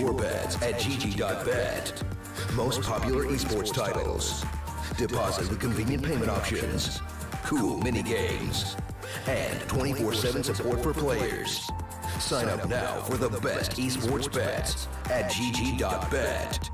your bets at gg.bet. Most popular esports titles. Deposit with convenient payment options. Cool mini games. And 24/7 support for players. Sign up now for the best esports bets at gg.bet.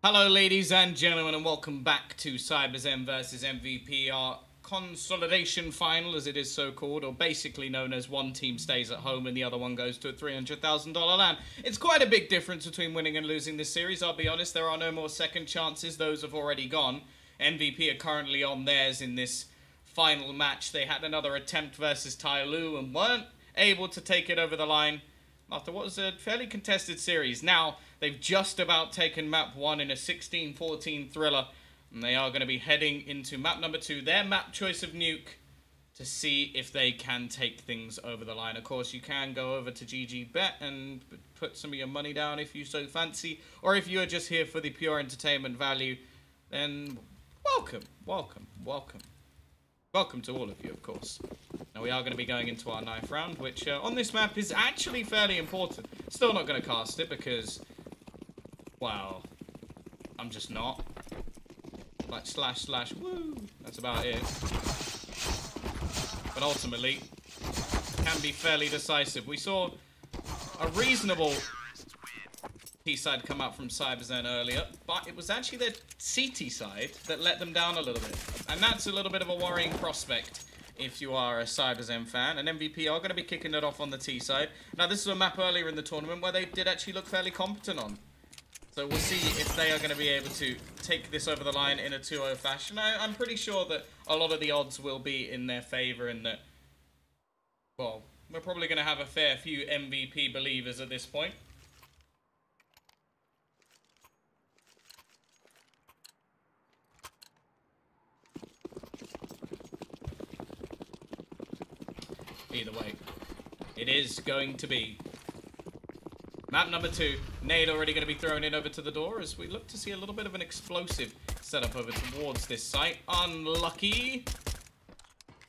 Hello ladies and gentlemen, and welcome back to Cyberzen versus MVP, our consolidation final as it is so called, or basically known as one team stays at home and the other one goes to a $300,000 LAN. It's quite a big difference between winning and losing this series, I'll be honest. There are no more second chances, those have already gone. MVP are currently on theirs in this final match. They had another attempt versus Tyloo and weren't able to take it over the line after what was a fairly contested series. Now, they've just about taken map 1 in a 16-14 thriller, and they are going to be heading into map number 2, their map choice of nuke, to see if they can take things over the line. Of course, you can go over to GGBet and put some of your money down if you so fancy, or if you are just here for the pure entertainment value, then welcome, welcome, welcome. Welcome to all of you, of course. Now, we are going to be going into our 9th round, which on this map is actually fairly important. Still not going to cast it because, well, I'm just not. Like, slash, woo. That's about it. But ultimately, can be fairly decisive. We saw a reasonable T-side come out from Cyberzen earlier, but it was actually their CT side that let them down a little bit. And that's a little bit of a worrying prospect if you are a Cyberzen fan. And MVP are going to be kicking it off on the T side. Now, this is a map earlier in the tournament where they did actually look fairly competent on. So we'll see if they are going to be able to take this over the line in a 2-0 fashion. I'm pretty sure that a lot of the odds will be in their favor and that, well, we're probably going to have a fair few MVP believers at this point. Either way, it is going to be map number 2. Nade already going to be thrown in over to the door as we look to see a little bit of an explosive setup over towards this site. Unlucky,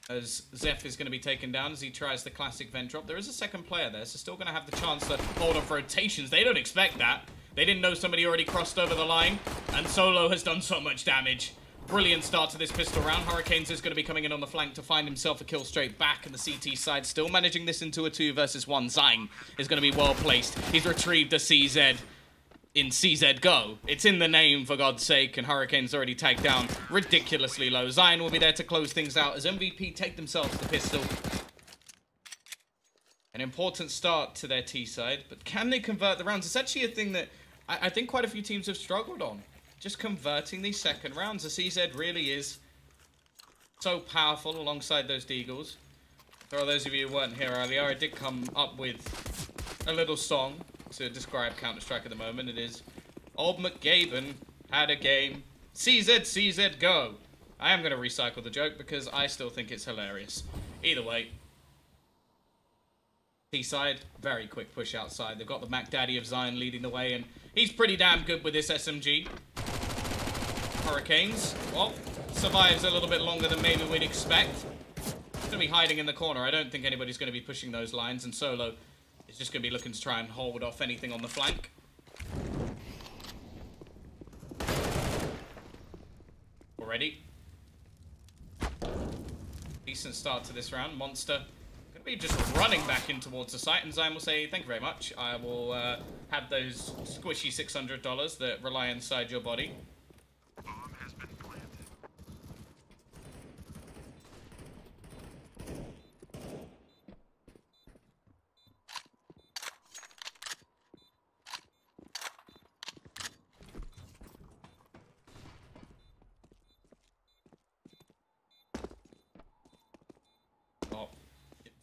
as Zeph is going to be taken down as he tries the classic vent drop. There is a second player there, so still going to have the chance to hold off rotations. They don't expect that. They didn't know somebody already crossed over the line, and Solo has done so much damage. Brilliant start to this pistol round. Hurricanes is going to be coming in on the flank to find himself a kill straight back, and the CT side still managing this into a 2 versus 1. Zyme is going to be well placed. He's retrieved a CZ in CZ Go. It's in the name, for God's sake, and Hurricane's already tagged down ridiculously low. Zyme will be there to close things out as MVP take themselves the pistol. An important start to their T side, but can they convert the rounds? It's actually a thing that I think quite a few teams have struggled on. Just converting these second rounds. The CZ really is so powerful alongside those Deagles. For those of you who weren't here earlier, I did come up with a little song to describe Counter-Strike at the moment. It is Old McGaben had a game. CZ go. I am going to recycle the joke because I still think it's hilarious. Either way, T-side, very quick push outside. They've got the Mac Daddy of Zion leading the way, and he's pretty damn good with this SMG. Hurricanes, well, survives a little bit longer than maybe we'd expect. He's going to be hiding in the corner. I don't think anybody's going to be pushing those lines, and Solo is just going to be looking to try and hold off anything on the flank. Already. Decent start to this round. Monster going to be just running back in towards the site, and Zyme will say, thank you very much. I will have those squishy $600 that rely inside your body.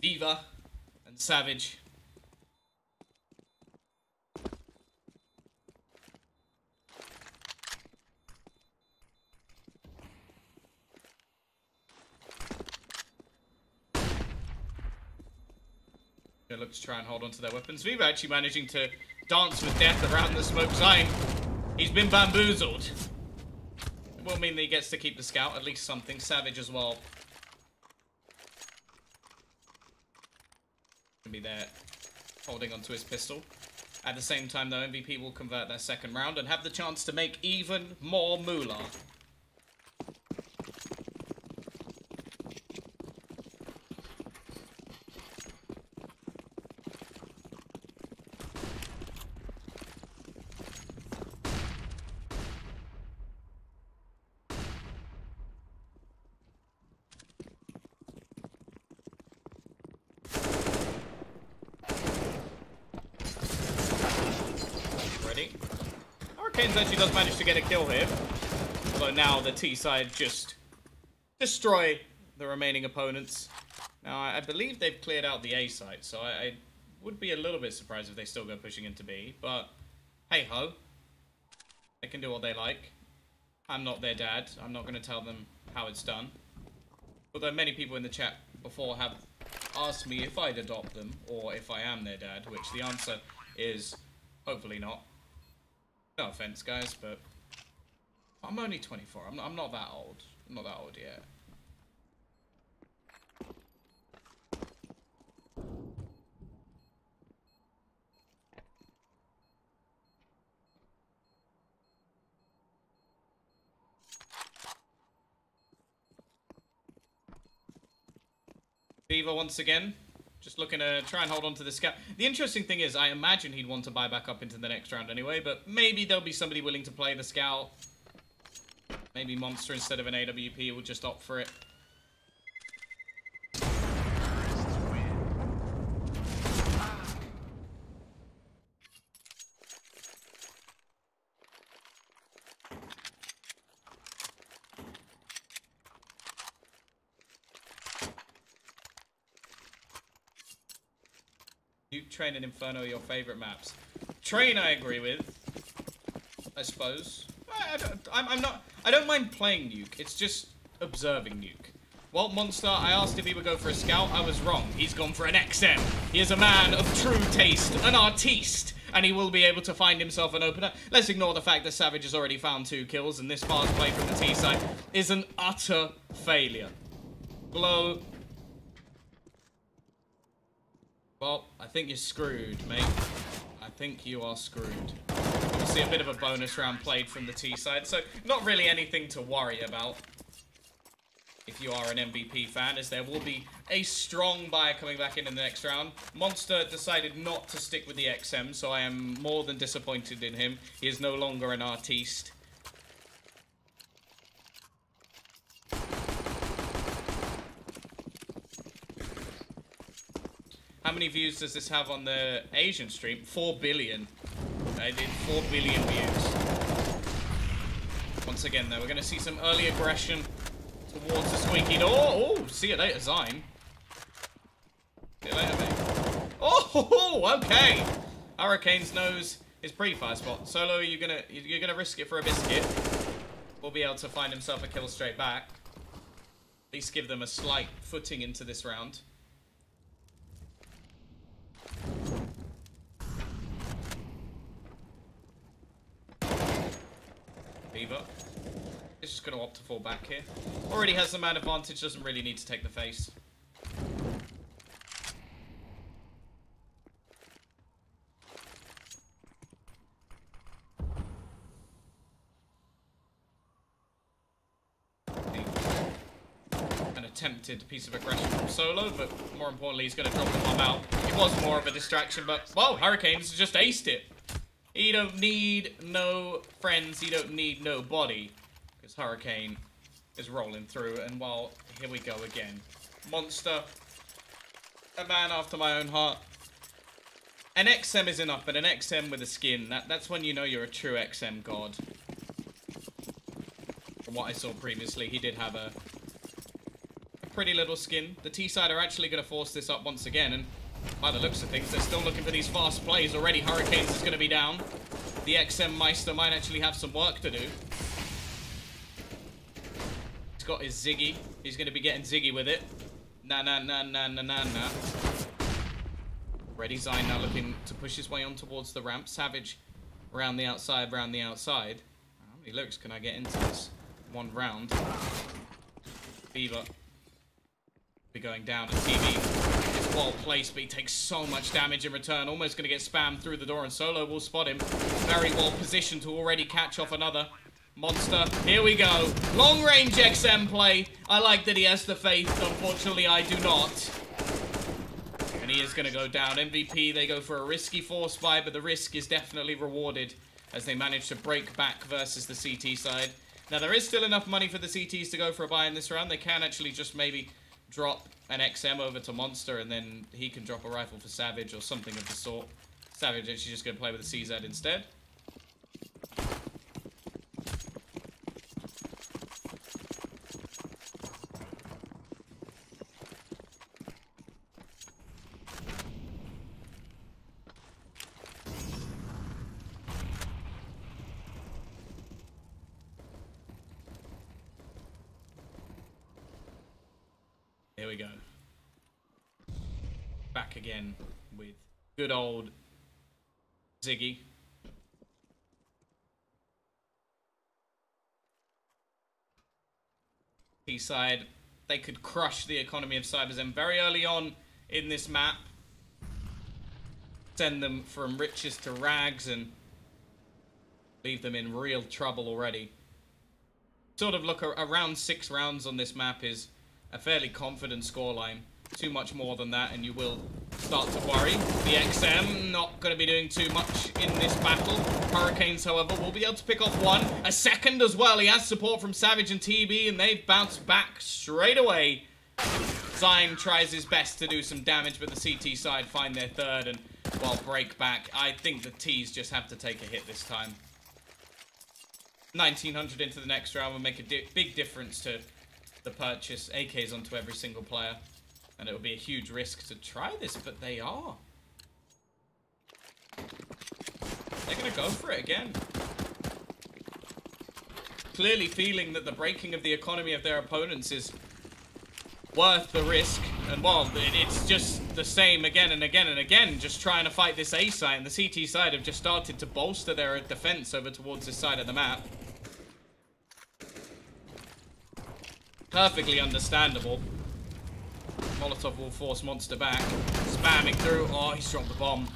Viva and Savage. They look to try and hold on to their weapons. Viva actually managing to dance with death around the smoke sign. He's been bamboozled. It will mean that he gets to keep the scout, at least something. Savage as well. Gonna be there holding onto his pistol. At the same time, though, MVP will convert their second round and have the chance to make even more moolah. Hurricanes actually does manage to get a kill here. Although now the T side just destroy the remaining opponents. Now, I believe they've cleared out the A site, so I would be a little bit surprised if they still go pushing into B. But, hey-ho. They can do what they like. I'm not their dad. I'm not going to tell them how it's done. Although many people in the chat before have asked me if I'd adopt them, or if I am their dad, which the answer is hopefully not. No offense, guys, but I'm only 24. I'm not that old. I'm not that old yet. Viva once again. Just looking to try and hold on to the scout. The interesting thing is, I imagine he'd want to buy back up into the next round anyway, but maybe there'll be somebody willing to play the scout. Maybe Monster instead of an AWP will just opt for it. Nuke, Train, and Inferno are your favourite maps. Train, I agree with. I suppose. I don't mind playing Nuke. It's just observing Nuke. Well, Monster, I asked if he would go for a scout. I was wrong. He's gone for an XM. He is a man of true taste, an artiste, and he will be able to find himself an opener. Let's ignore the fact that Savage has already found 2 kills, and this fast play from the T side is an utter failure. Glow. Well, I think you're screwed, mate. I think you are screwed. We'll see a bit of a bonus round played from the T side, so not really anything to worry about if you are an MVP fan, as there will be a strong buyer coming back in the next round. Monster decided not to stick with the XM, so I am more than disappointed in him. He is no longer an artiste. How many views does this have on the Asian stream? 4 billion. I did 4 billion views. Once again, though, we're going to see some early aggression towards the squeaky door. Oh, see you later, Zine. See you later, mate. Oh, okay. Hurricanes knows his pre-fire spot. Solo, you're gonna risk it for a biscuit. We'll be able to find himself a kill straight back. At least give them a slight footing into this round. Viva is just going to opt to fall back here. Already has the man advantage, doesn't really need to take the face. An attempted piece of aggression from Solo, but more importantly, he's going to drop the bomb out. It was more of a distraction, but, well, Hurricanes just aced it. You don't need no friends, you don't need nobody. Because Hurricane is rolling through, and well, here we go again. Monster, a man after my own heart. An XM is enough, but an XM with a skin, that's when you know you're a true XM god. From what I saw previously, he did have a pretty little skin. The T-side are actually going to force this up once again, and by the looks of things, they're still looking for these fast plays. Already Hurricanes is going to be down. The XM Meister might actually have some work to do. He's got his Ziggy. He's going to be getting Ziggy with it. Nah. Ready Zine now looking to push his way on towards the ramp. Savage around the outside, How many looks can I get into this one round? Beaver be going down at TV. It's well placed, but he takes so much damage in return. Almost going to get spammed through the door, and Solo will spot him. Very well positioned to already catch off another monster. Here we go. Long range XM play. I like that he has the faith. Unfortunately, I do not. And he is going to go down. MVP, they go for a risky force buy, but the risk is definitely rewarded as they manage to break back versus the CT side. Now, there is still enough money for the CTs to go for a buy in this round. They can actually just maybe drop an XM over to Monster, and then he can drop a rifle for Savage or something of the sort. Savage actually just going to play with the CZ instead. Here we go. Back again with good old Ziggy. T-side, they could crush the economy of Cyberzen very early on in this map. Send them from riches to rags and leave them in real trouble already. Sort of look around 6 rounds on this map is a fairly confident scoreline. Too much more than that and you will start to worry. The XM not going to be doing too much in this battle. Hurricanes, however, will be able to pick off one. A second as well. He has support from Savage and TB and they've bounced back straight away. Zine tries his best to do some damage, but the CT side find their third and, well, break back. I think the Ts just have to take a hit this time. 1900 into the next round will make a big difference to the purchase. AKs onto every single player. And it would be a huge risk to try this, but they are. They're going to go for it again. Clearly feeling that the breaking of the economy of their opponents is worth the risk. And, well, it's just the same again and again and again, just trying to fight this A side. And the CT side have just started to bolster their defense over towards this side of the map. Perfectly understandable. Molotov will force Monster back. Spamming through. Oh, he's dropped the bomb.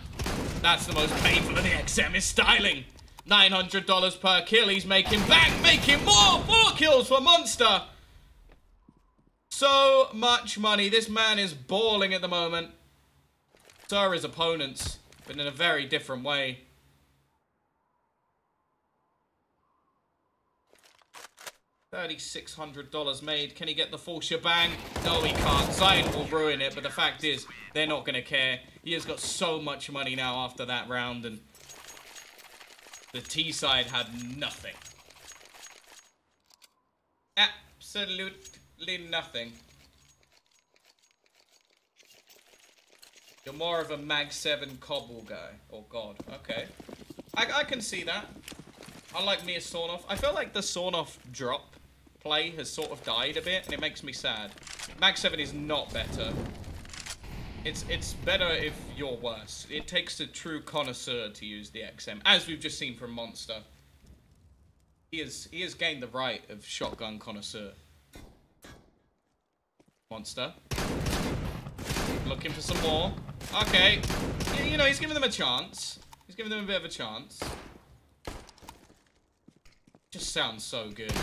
That's the most painful of the XM is styling. $900 per kill. He's making back. Making more. 4 kills for Monster. So much money. This man is balling at the moment. So are his opponents, but in a very different way. $3,600 made. Can he get the full shebang? No, he can't. Zion will ruin it, but the fact is, they're not going to care. He has got so much money now after that round, and the T side had nothing. Absolutely nothing. You're more of a Mag 7 Cobble guy. Oh, God. Okay. I can see that. Unlike Mia Sornoff. I feel like the Sornoff drop play has sort of died a bit, and it makes me sad. Mag 7 is not better. It's better if you're worse. It takes a true connoisseur to use the XM, as we've just seen from Monster. He has gained the right of shotgun connoisseur. Monster. Looking for some more. Okay. You know, he's giving them a chance. He's giving them a bit of a chance. Just sounds so good.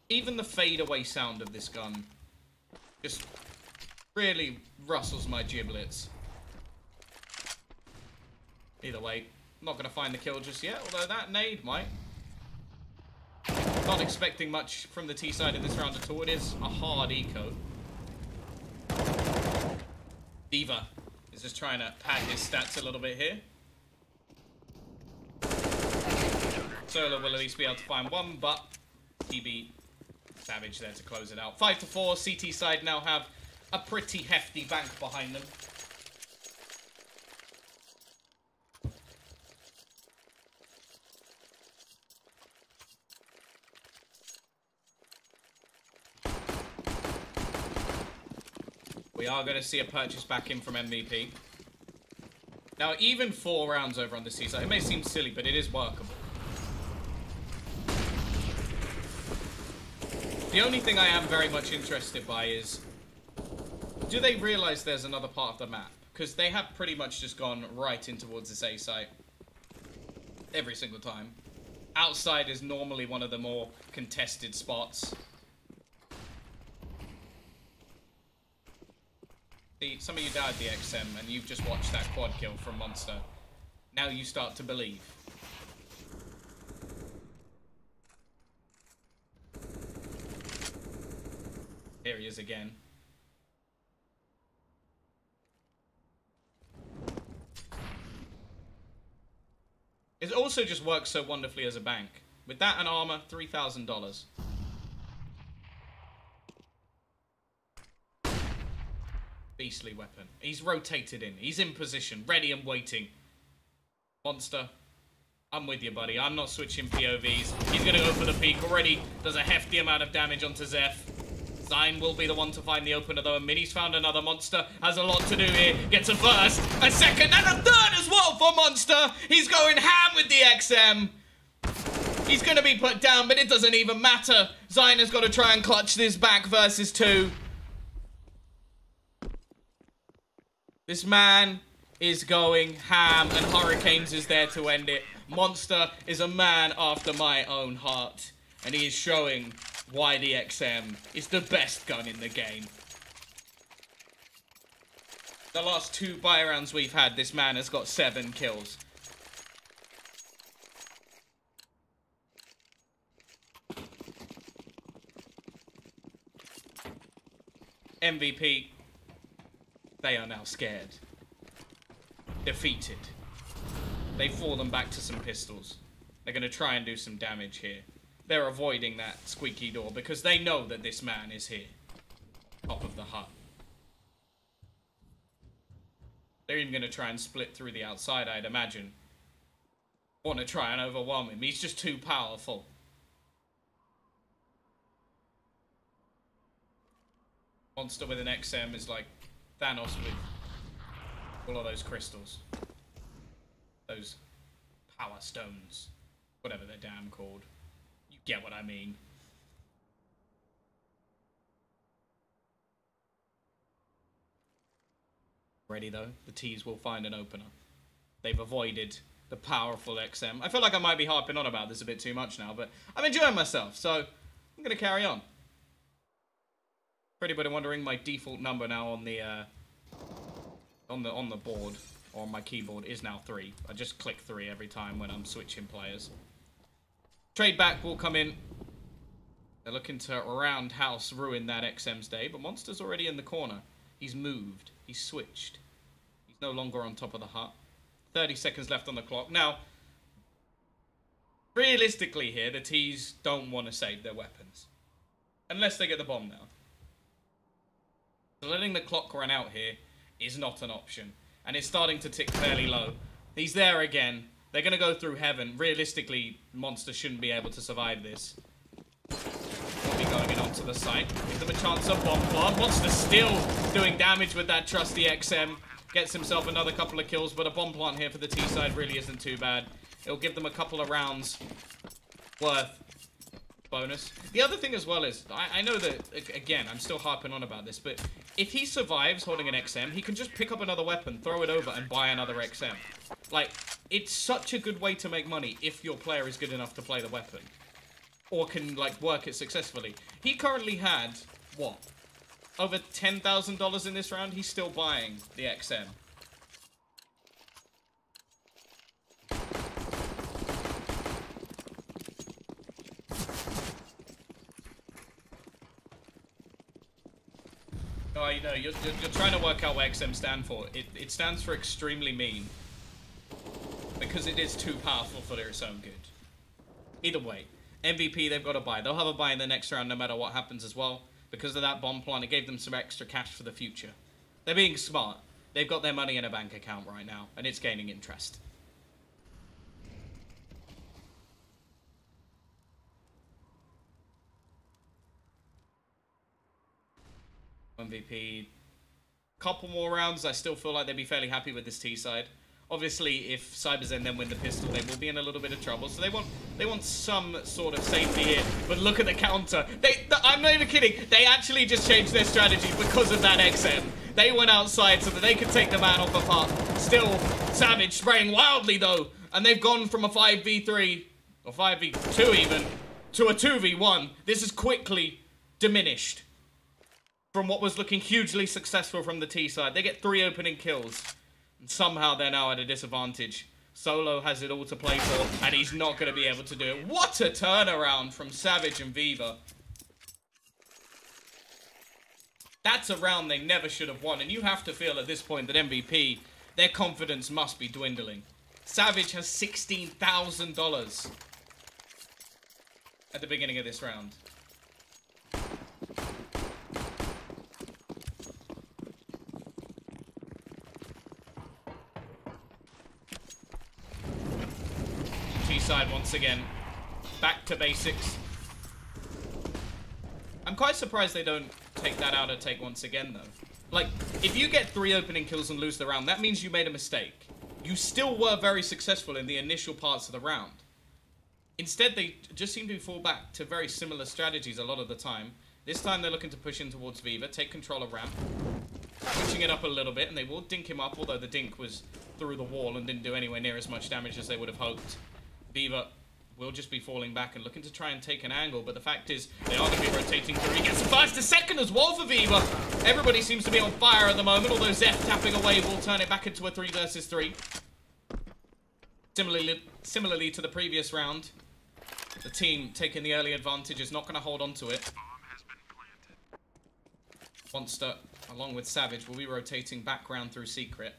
Even the fadeaway sound of this gun just really rustles my giblets. Either way, not going to find the kill just yet, although that nade might. Not expecting much from the T side in this round at all. It is a hard eco. Diva is just trying to pad his stats a little bit here. Solo will at least be able to find one, but TB Savage there to close it out. 5-4. CT side now have a pretty hefty bank behind them. We are going to see a purchase back in from MVP. Now, even 4 rounds over on the seaside, it may seem silly, but it is workable. The only thing I am very much interested by is, do they realize there's another part of the map? Because they have pretty much just gone right in towards this A site every single time. Outside is normally one of the more contested spots. See, some of you died the XM and you've just watched that quad kill from Monster. Now you start to believe. Here he is again. It also just works so wonderfully as a bank. With that and armor, $3,000. Beastly weapon. He's rotated in. He's in position, ready and waiting. Monster, I'm with you, buddy. I'm not switching POVs. He's going to go for the peak already. Does a hefty amount of damage onto Zeph. Zine will be the one to find the opener, though, and Mini's found another. Monster has a lot to do here. Gets a first, a second, and a third as well for Monster. He's going ham with the XM. He's going to be put down, but it doesn't even matter. Zine has got to try and clutch this back versus 2. This man is going ham, and Hurricanes is there to end it. Monster is a man after my own heart, and he is showing why the XM is the best gun in the game. The last 2 buy rounds we've had, this man has got 7 kills. MVP, they are now scared. Defeated. They fall them back to some pistols. They're going to try and do some damage here. They're avoiding that squeaky door because they know that this man is here. Top of the hut. They're even going to try and split through the outside, I'd imagine. Want to try and overwhelm him. He's just too powerful. Monster with an XM is like Thanos with all of those crystals. Those power stones. Whatever they're damn called. You get what I mean. Ready though, the T's will find an opener. They've avoided the powerful XM. I feel like I might be harping on about this a bit too much now, but I'm enjoying myself, so I'm gonna carry on. For anybody wondering, my default number now on the board or on my keyboard is now 3. I just click 3 every time when I'm switching players. Trade back will come in. They're looking to roundhouse ruin that XM's day, but Monster's already in the corner. He's moved. He's switched. He's no longer on top of the hut. 30 seconds left on the clock. Now, realistically here, the T's don't want to save their weapons. Unless they get the bomb now. So letting the clock run out here is not an option. And it's starting to tick fairly low. He's there again. They're going to go through heaven. Realistically, Monster shouldn't be able to survive this. Will be going in onto the site. Give them a chance of bomb plant. Monster still doing damage with that trusty XM. Gets himself another couple of kills, but a bomb plant here for the T side really isn't too bad. It'll give them a couple of rounds worth bonus. The other thing as well is, I know that, again, I'm still harping on about this, but if he survives holding an XM, he can just pick up another weapon, throw it over, and buy another XM. Like, it's such a good way to make money if your player is good enough to play the weapon. Or can, like, work it successfully. He currently had, what? Over $10,000 in this round? He's still buying the XM. Oh, you know, you're trying to work out what XM stand for. It stands for extremely mean. Because it is too powerful for its own good. Either way, MVP they've got to buy. They'll have a buy in the next round no matter what happens as well. Because of that bomb plant, it gave them some extra cash for the future. They're being smart. They've got their money in a bank account right now, and it's gaining interest. MVP couple more rounds, I still feel like they'd be fairly happy with this T side. Obviously, if Cyberzen then win the pistol, they will be in a little bit of trouble. So they want some sort of safety here. But look at the counter. I'm not even kidding. They actually just changed their strategy because of that XM. They went outside so that they could take the man off apart. Still, Savage spraying wildly though. And they've gone from a 5v3, or 5v2 even, to a 2v1. This is quickly diminished from what was looking hugely successful from the T side. They get 3 opening kills. And somehow they're now at a disadvantage. Solo has it all to play for, and he's not going to be able to do it. What a turnaround from Savage and Viva. That's a round they never should have won, and you have to feel at this point that MVP, their confidence must be dwindling. Savage has $16,000 at the beginning of this round. Side once again, back to basics. I'm quite surprised they don't take that out of take once again though. Like, if you get 3 opening kills and lose the round, that means you made a mistake. You still were very successful in the initial parts of the round. Instead, they just seem to fall back to very similar strategies a lot of the time. This time they're looking to push in towards Viva, take control of ramp, pushing it up a little bit, and they will dink him up, although the dink was through the wall and didn't do anywhere near as much damage as they would have hoped. Viva will just be falling back and looking to try and take an angle, but the fact is they are going to be rotating through. He gets the first, a second as well for Viva. Everybody seems to be on fire at the moment, although Zeph tapping away will turn it back into a 3 versus 3. Similarly to the previous round, the team taking the early advantage is not going to hold on to it. Monster, along with Savage, will be rotating back round through Secret.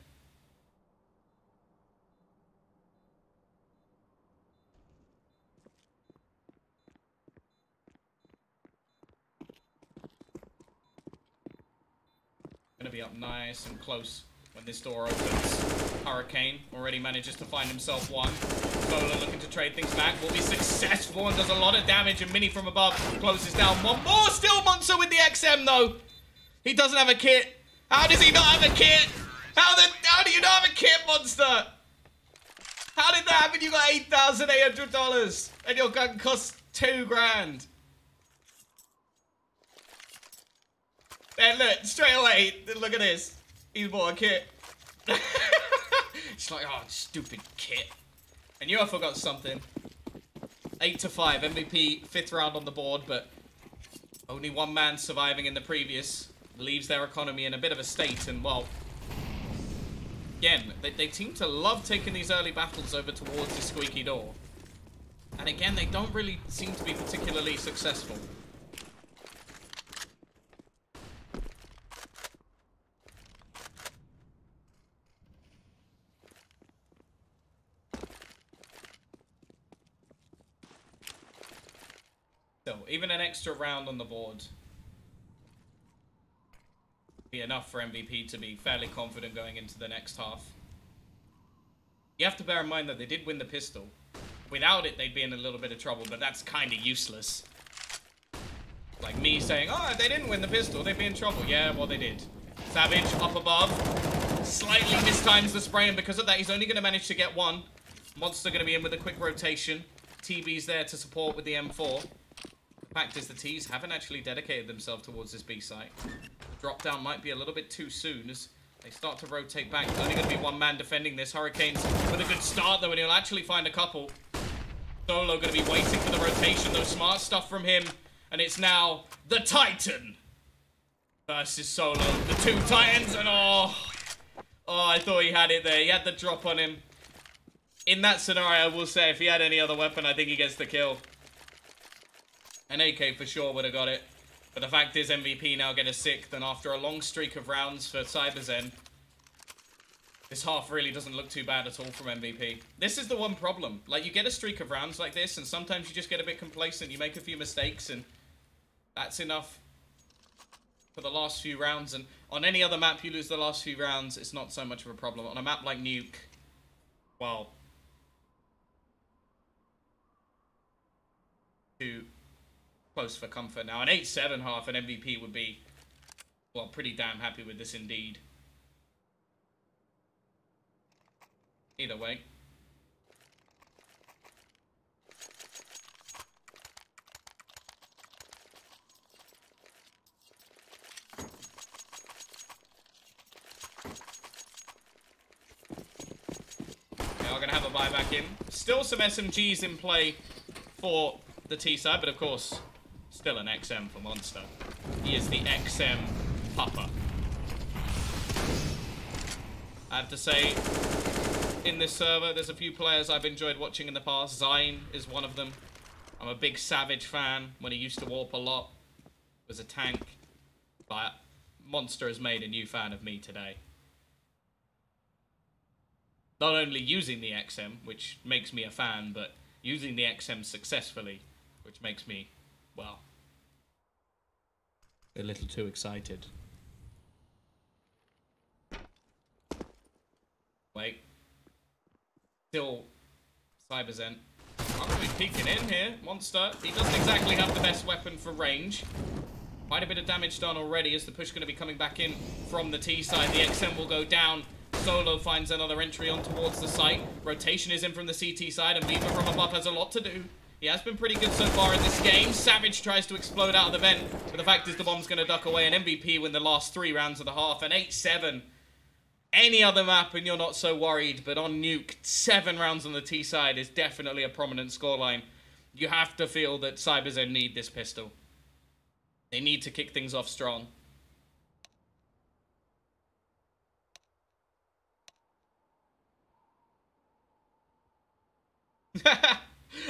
Going to be up nice and close when this door opens. Hurricane already manages to find himself one. Gola looking to trade things back. Will be successful and does a lot of damage. And Mini from above closes down one more. Still Monster with the XM though. He doesn't have a kit. How does he not have a kit? How do you not have a kit, Monster? How did that happen? You got $8,800 and your gun costs $2 grand. And look, straight away, look at this. He's bought a kit. It's like, oh, stupid kit. And you have forgot something. 8-5, MVP, 5th round on the board, but only one man surviving in the previous. Leaves their economy in a bit of a state, and well, again, they seem to love taking these early battles over towards the squeaky door. And again, they don't really seem to be particularly successful. So, even an extra round on the board be enough for MVP to be fairly confident going into the next half. You have to bear in mind that they did win the pistol. Without it, they'd be in a little bit of trouble, but that's kind of useless. Like me saying, oh, if they didn't win the pistol, they'd be in trouble. Yeah, well, they did. Savage, up above. Slightly mistimes the spray, and because of that, he's only going to manage to get one. Monster going to be in with a quick rotation. TB's there to support with the M4. The fact is the T's haven't actually dedicated themselves towards this B site. The drop down might be a little bit too soon as they start to rotate back. There's only going to be one man defending this. Hurricanes with a good start though, and he'll actually find a couple. Solo going to be waiting for the rotation though. Smart stuff from him. And it's now the Titan versus Solo. The 2 Titans, and oh, I thought he had it there. He had the drop on him. In that scenario, I will say, if he had any other weapon, I think he gets the kill. An AK for sure would have got it. But the fact is, MVP now get a 6th, and after a long streak of rounds for Cyberzen, this half really doesn't look too bad at all from MVP. This is the one problem. Like, you get a streak of rounds like this, and sometimes you just get a bit complacent. You make a few mistakes, and that's enough for the last few rounds. And on any other map, you lose the last few rounds, it's not so much of a problem. On a map like Nuke, well, too close for comfort now. An 8-7 half, an MVP would be Well, pretty damn happy with this indeed. Either way. They are going to have a buyback in. Still some SMGs in play for the T side, but of course, still an XM for Monster. He is the XM Papa. I have to say, in this server, there's a few players I've enjoyed watching in the past. Zine is one of them. I'm a big Savage fan when he used to warp a lot. Was a tank. But Monster has made a new fan of me today. Not only using the XM, which makes me a fan, but using the XM successfully, which makes me, well, a little too excited. Wait. Still Cyberzen. I'm going to be peeking in here. Monster. He doesn't exactly have the best weapon for range. Quite a bit of damage done already as the push going to be coming back in from the T side. The XM will go down. Solo finds another entry on towards the site. Rotation is in from the CT side, and Beaver from above has a lot to do. He has been pretty good so far in this game. Savage tries to explode out of the vent, but the fact is the bomb's going to duck away. An MVP win the last 3 rounds of the half. An 8-7. Any other map and you're not so worried, but on nuke, 7 rounds on the T side is definitely a prominent scoreline. You have to feel that Cyberzen need this pistol. They need to kick things off strong.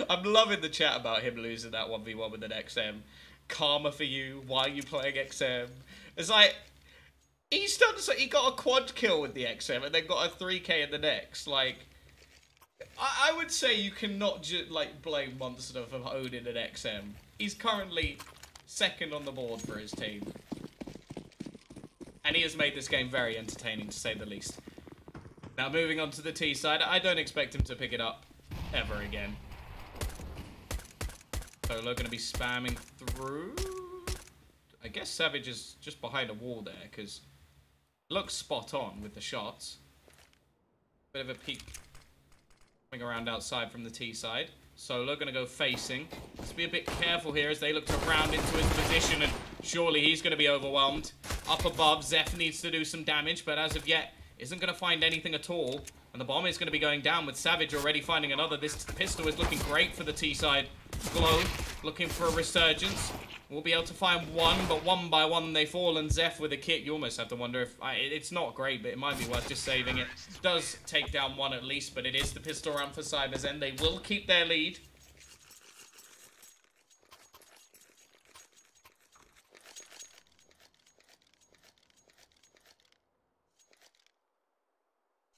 I'm loving the chat about him losing that 1v1 with an XM. Karma for you. Why are you playing XM? It's like, he's done so. He got a quad kill with the XM and then got a 3k in the next. Like, I would say you cannot just like blame Monster for owning an XM. He's currently second on the board for his team, and he has made this game very entertaining to say the least. Now moving on to the T side, I don't expect him to pick it up ever again. Solo going to be spamming through. I guess Savage is just behind a wall there because it looks spot on with the shots. Bit of a peek coming around outside from the T side. Solo going to go facing. Let's be a bit careful here as they look to round into his position, and surely he's going to be overwhelmed. Up above, Zeph needs to do some damage, but as of yet isn't going to find anything at all. And the bomb is going to be going down with Savage already finding another. This pistol is looking great for the T side. Glow looking for a resurgence. We'll be able to find one, but one by one they fall. And Zeph with a kit, you almost have to wonder if... it's not great, but it might be worth just saving it. Does take down one at least, but it is the pistol round for Cyberzen. They will keep their lead.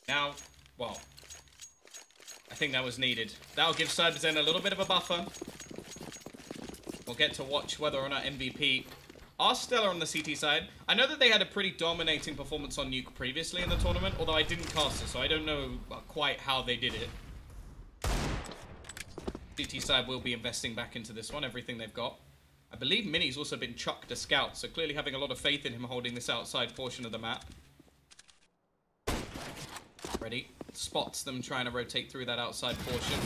Now, well, I think that was needed. That'll give Cyberzen a little bit of a buffer. We'll get to watch whether or not MVP are stellar on the CT side. I know that they had a pretty dominating performance on nuke previously in the tournament, although I didn't cast it, so I don't know quite how they did it. CT side will be investing back into this one, everything they've got. I believe Mini's also been chucked a scout, so clearly having a lot of faith in him holding this outside portion of the map. Ready. Spots them trying to rotate through that outside portion.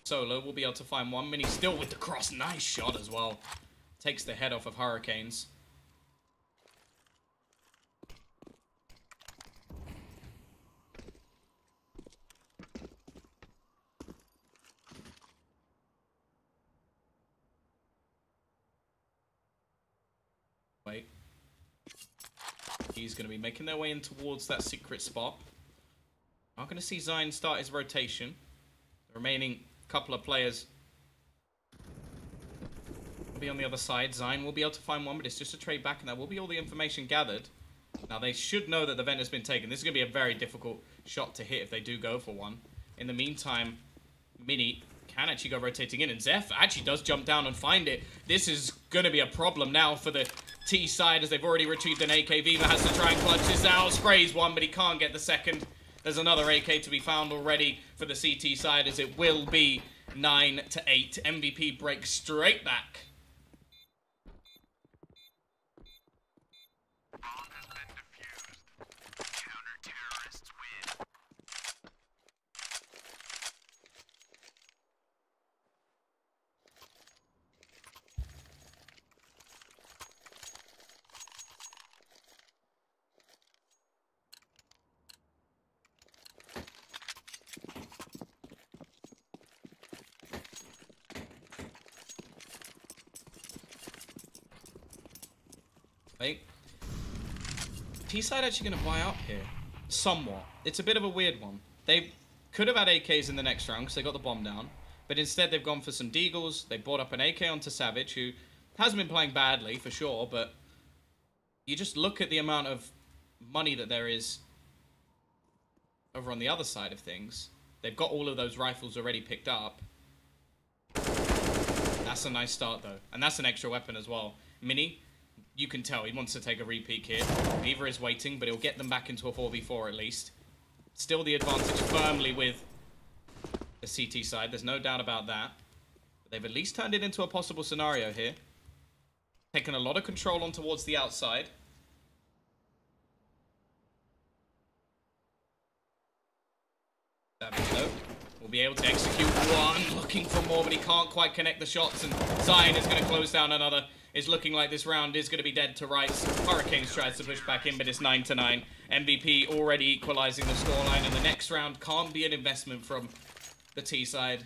Solo will be able to find one. Mini still with the cross. Nice shot as well. Takes the head off of Hurricanes. Wait. He's going to be making their way in towards that secret spot. I'm going to see Zine start his rotation. The remaining couple of players will be on the other side. Zine will be able to find one, but it's just a trade back, and that will be all the information gathered. Now, they should know that the vent has been taken. This is going to be a very difficult shot to hit if they do go for one. In the meantime, Mini can actually go rotating in, and Zeph actually does jump down and find it. This is going to be a problem now for the T side, as they've already retrieved an AK. Viva has to try and clutch this out. Sprays one, but he can't get the second. There's another AK to be found already for the CT side, as it will be 9-8. MVP breaks straight back. T-side actually going to buy up here. Somewhat. It's a bit of a weird one. They could have had AKs in the next round because they got the bomb down. But instead they've gone for some Deagles. They bought up an AK onto Savage, who hasn't been playing badly for sure, but you just look at the amount of money that there is over on the other side of things. They've got all of those rifles already picked up. That's a nice start though. And that's an extra weapon as well. Mini, you can tell he wants to take a repeat here. Beaver is waiting, but he'll get them back into a 4v4 at least. Still the advantage firmly with the CT side. There's no doubt about that. But they've at least turned it into a possible scenario here. Taking a lot of control on towards the outside. Savage will be able to execute one. Looking for more, but he can't quite connect the shots. And Zion is going to close down another. It's looking like this round is going to be dead to rights. Hurricanes tries to push back in, but it's 9-9. MVP already equalizing the scoreline. And the next round can't be an investment from the T side.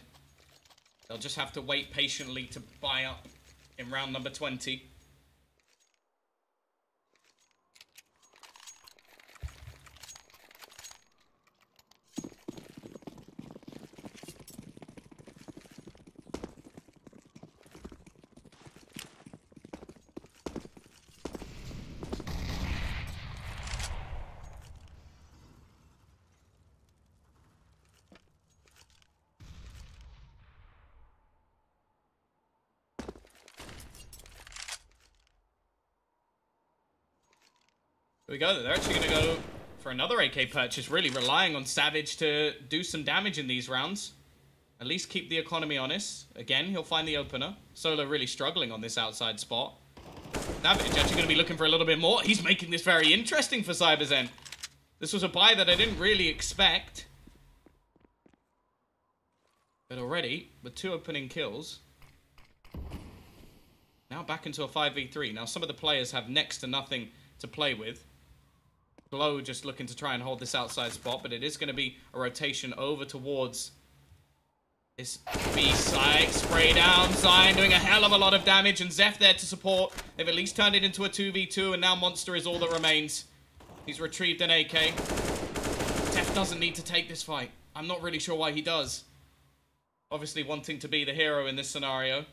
They'll just have to wait patiently to buy up in round number 20. Here we go. They're actually going to go for another AK purchase, really relying on Savage to do some damage in these rounds. At least keep the economy honest. Again, he'll find the opener. Solo really struggling on this outside spot. Savage actually going to be looking for a little bit more. He's making this very interesting for Cyberzen. This was a buy that I didn't really expect. But already, with 2 opening kills, now back into a 5v3. Now, some of the players have next to nothing to play with. Glow just looking to try and hold this outside spot, but it is going to be a rotation over towards this B site. Spray down, Zion doing a hell of a lot of damage, and Zeph there to support. They've at least turned it into a 2v2, and now Monster is all that remains. He's retrieved an AK. Zeph doesn't need to take this fight. I'm not really sure why he does. Obviously wanting to be the hero in this scenario.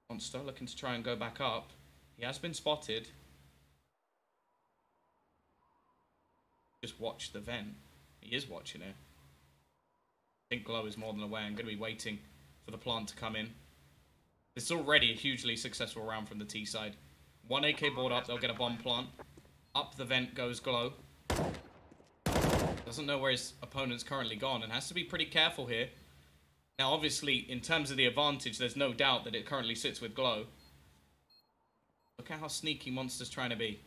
Monster looking to try and go back up. He has been spotted. Just watch the vent. He is watching it. I think Glow is more than aware. I'm going to be waiting for the plant to come in. This is already a hugely successful round from the T side. 1 AK board up, they'll get a bomb plant. Up the vent goes Glow. Doesn't know where his opponent's currently gone and has to be pretty careful here. Now, obviously, in terms of the advantage, there's no doubt that it currently sits with Glow. Look at how sneaky Monster's trying to be.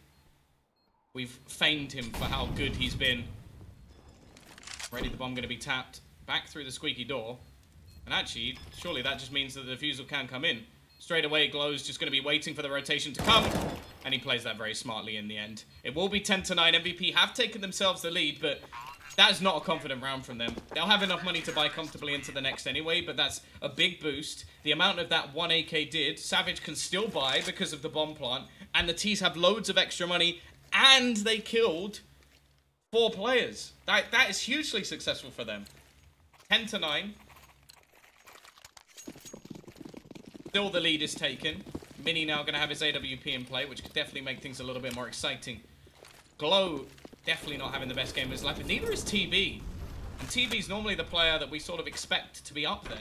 We've famed him for how good he's been. Ready, the bomb going to be tapped back through the squeaky door. And actually, surely that just means that the defusal can come in. Straight away, Glow's just going to be waiting for the rotation to come. And he plays that very smartly in the end. It will be 10-9. MVP have taken themselves the lead, but that is not a confident round from them. They'll have enough money to buy comfortably into the next anyway, but that's a big boost. The amount of that 1 AK did, Savage can still buy because of the bomb plant. And the T's have loads of extra money. And they killed 4 players. That is hugely successful for them. 10-9. Still the lead is taken. Mini now going to have his AWP in play, which could definitely make things a little bit more exciting. Glow definitely not having the best game of his life, but neither is TB. And TB's normally the player that we sort of expect to be up there.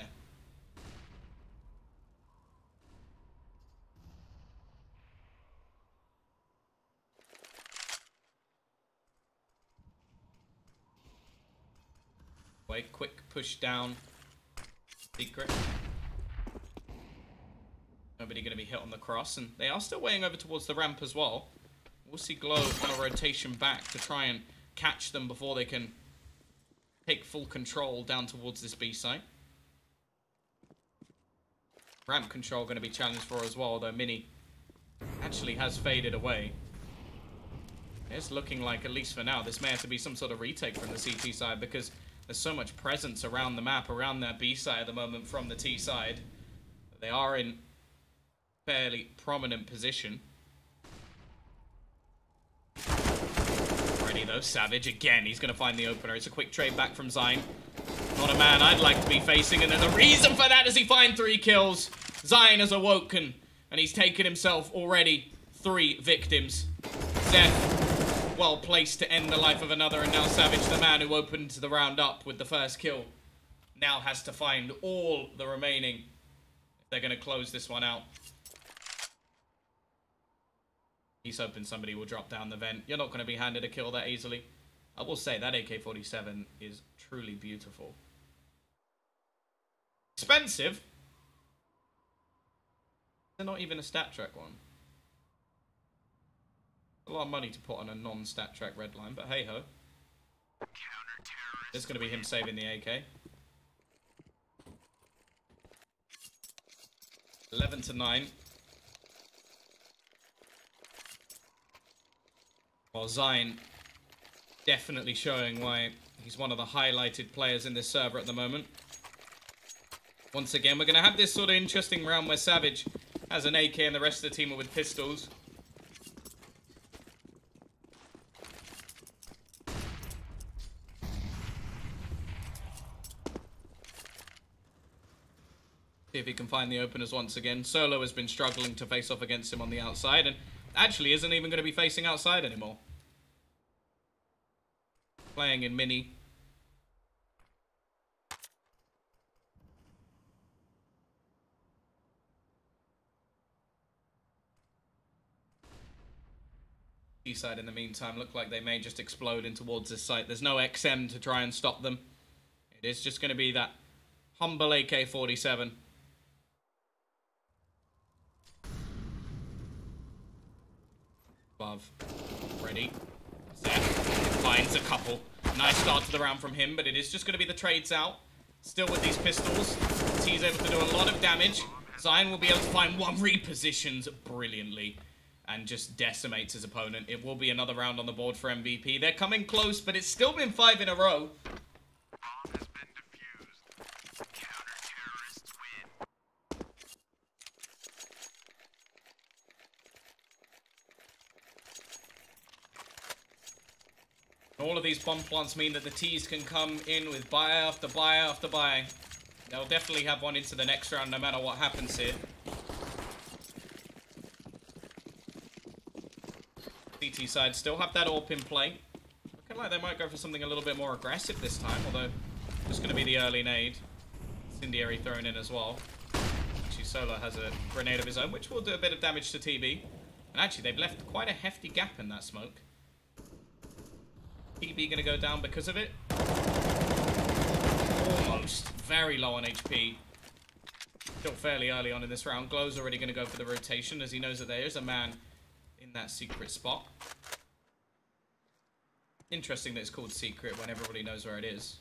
Quick push down. Secret. Nobody going to be hit on the cross, and they are still weighing over towards the ramp as well. We'll see Glow on a rotation back to try and catch them before they can take full control down towards this B site. Ramp control going to be challenged for as well, though Mini actually has faded away. It's looking like, at least for now, this may have to be some sort of retake from the CT side, because there's so much presence around the map, around that B side at the moment from the T side. They are in fairly prominent position. goes Savage again. He's going to find the opener. It's a quick trade back from Zyne. Not a man I'd like to be facing, and then the reason for that is he finds 3 kills. Zyne has awoken, and he's taken himself already 3 victims. Zeph, well placed to end the life of another, and now Savage, the man who opened the round up with the first kill, now has to find all the remaining if they're going to close this one out. He's hoping somebody will drop down the vent. You're not going to be handed a kill that easily. I will say that AK-47 is truly beautiful. Expensive. They're not even a stat track one. A lot of money to put on a non-stat track red line, but hey ho. This is going to be him saving the AK. 11-9. While Zyne definitely showing why he's one of the highlighted players in this server at the moment. Once again, we're going to have this sort of interesting round where Savage has an AK and the rest of the team are with pistols. See if he can find the openers once again. Solo has been struggling to face off against him on the outside, and actually isn't even going to be facing outside anymore. Playing in mini. Eastside in the meantime look like they may just explode in towards this site. There's no XM to try and stop them. It is just going to be that humble AK-47. Above. Ready. Set. Finds a couple. Nice start to the round from him, but it is just going to be the trades out. Still with these pistols. He's able to do a lot of damage. Zyne will be able to find one, repositions brilliantly and just decimates his opponent. It will be another round on the board for MVP. They're coming close, but it's still been 5 in a row. All of these bomb plants mean that the T's can come in with buy after buy after buy. They'll definitely have one into the next round no matter what happens here. CT side still have that AWP in play. Looking like they might go for something a little bit more aggressive this time, although just going to be the early nade. Incendiary thrown in as well. Actually, Solo has a grenade of his own, which will do a bit of damage to TB. And actually, they've left quite a hefty gap in that smoke. TB going to go down because of it. Almost. Very low on HP. Still fairly early on in this round. Glow's already going to go for the rotation as he knows that there is a man in that secret spot. Interesting that it's called secret when everybody knows where it is.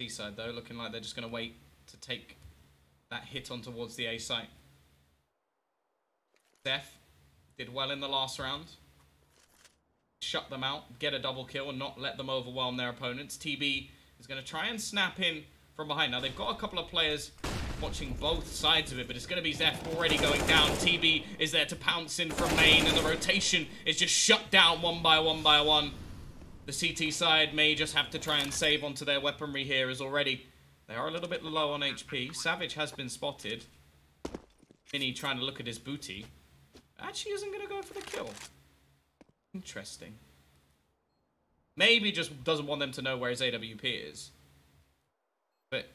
C-side though, looking like they're just going to wait to take that hit on towards the A site. Zeph did well in the last round. Shut them out, get a double kill and not let them overwhelm their opponents. TB is going to try and snap in from behind. Now they've got a couple of players watching both sides of it, but it's going to be Zeph already going down. TB is there to pounce in from main and the rotation is just shut down one by one. The CT side may just have to try and save onto their weaponry here as already they are a little bit low on HP. Savage has been spotted. Mini trying to look at his booty. Actually isn't going to go for the kill. Interesting. Maybe just doesn't want them to know where his AWP is. But,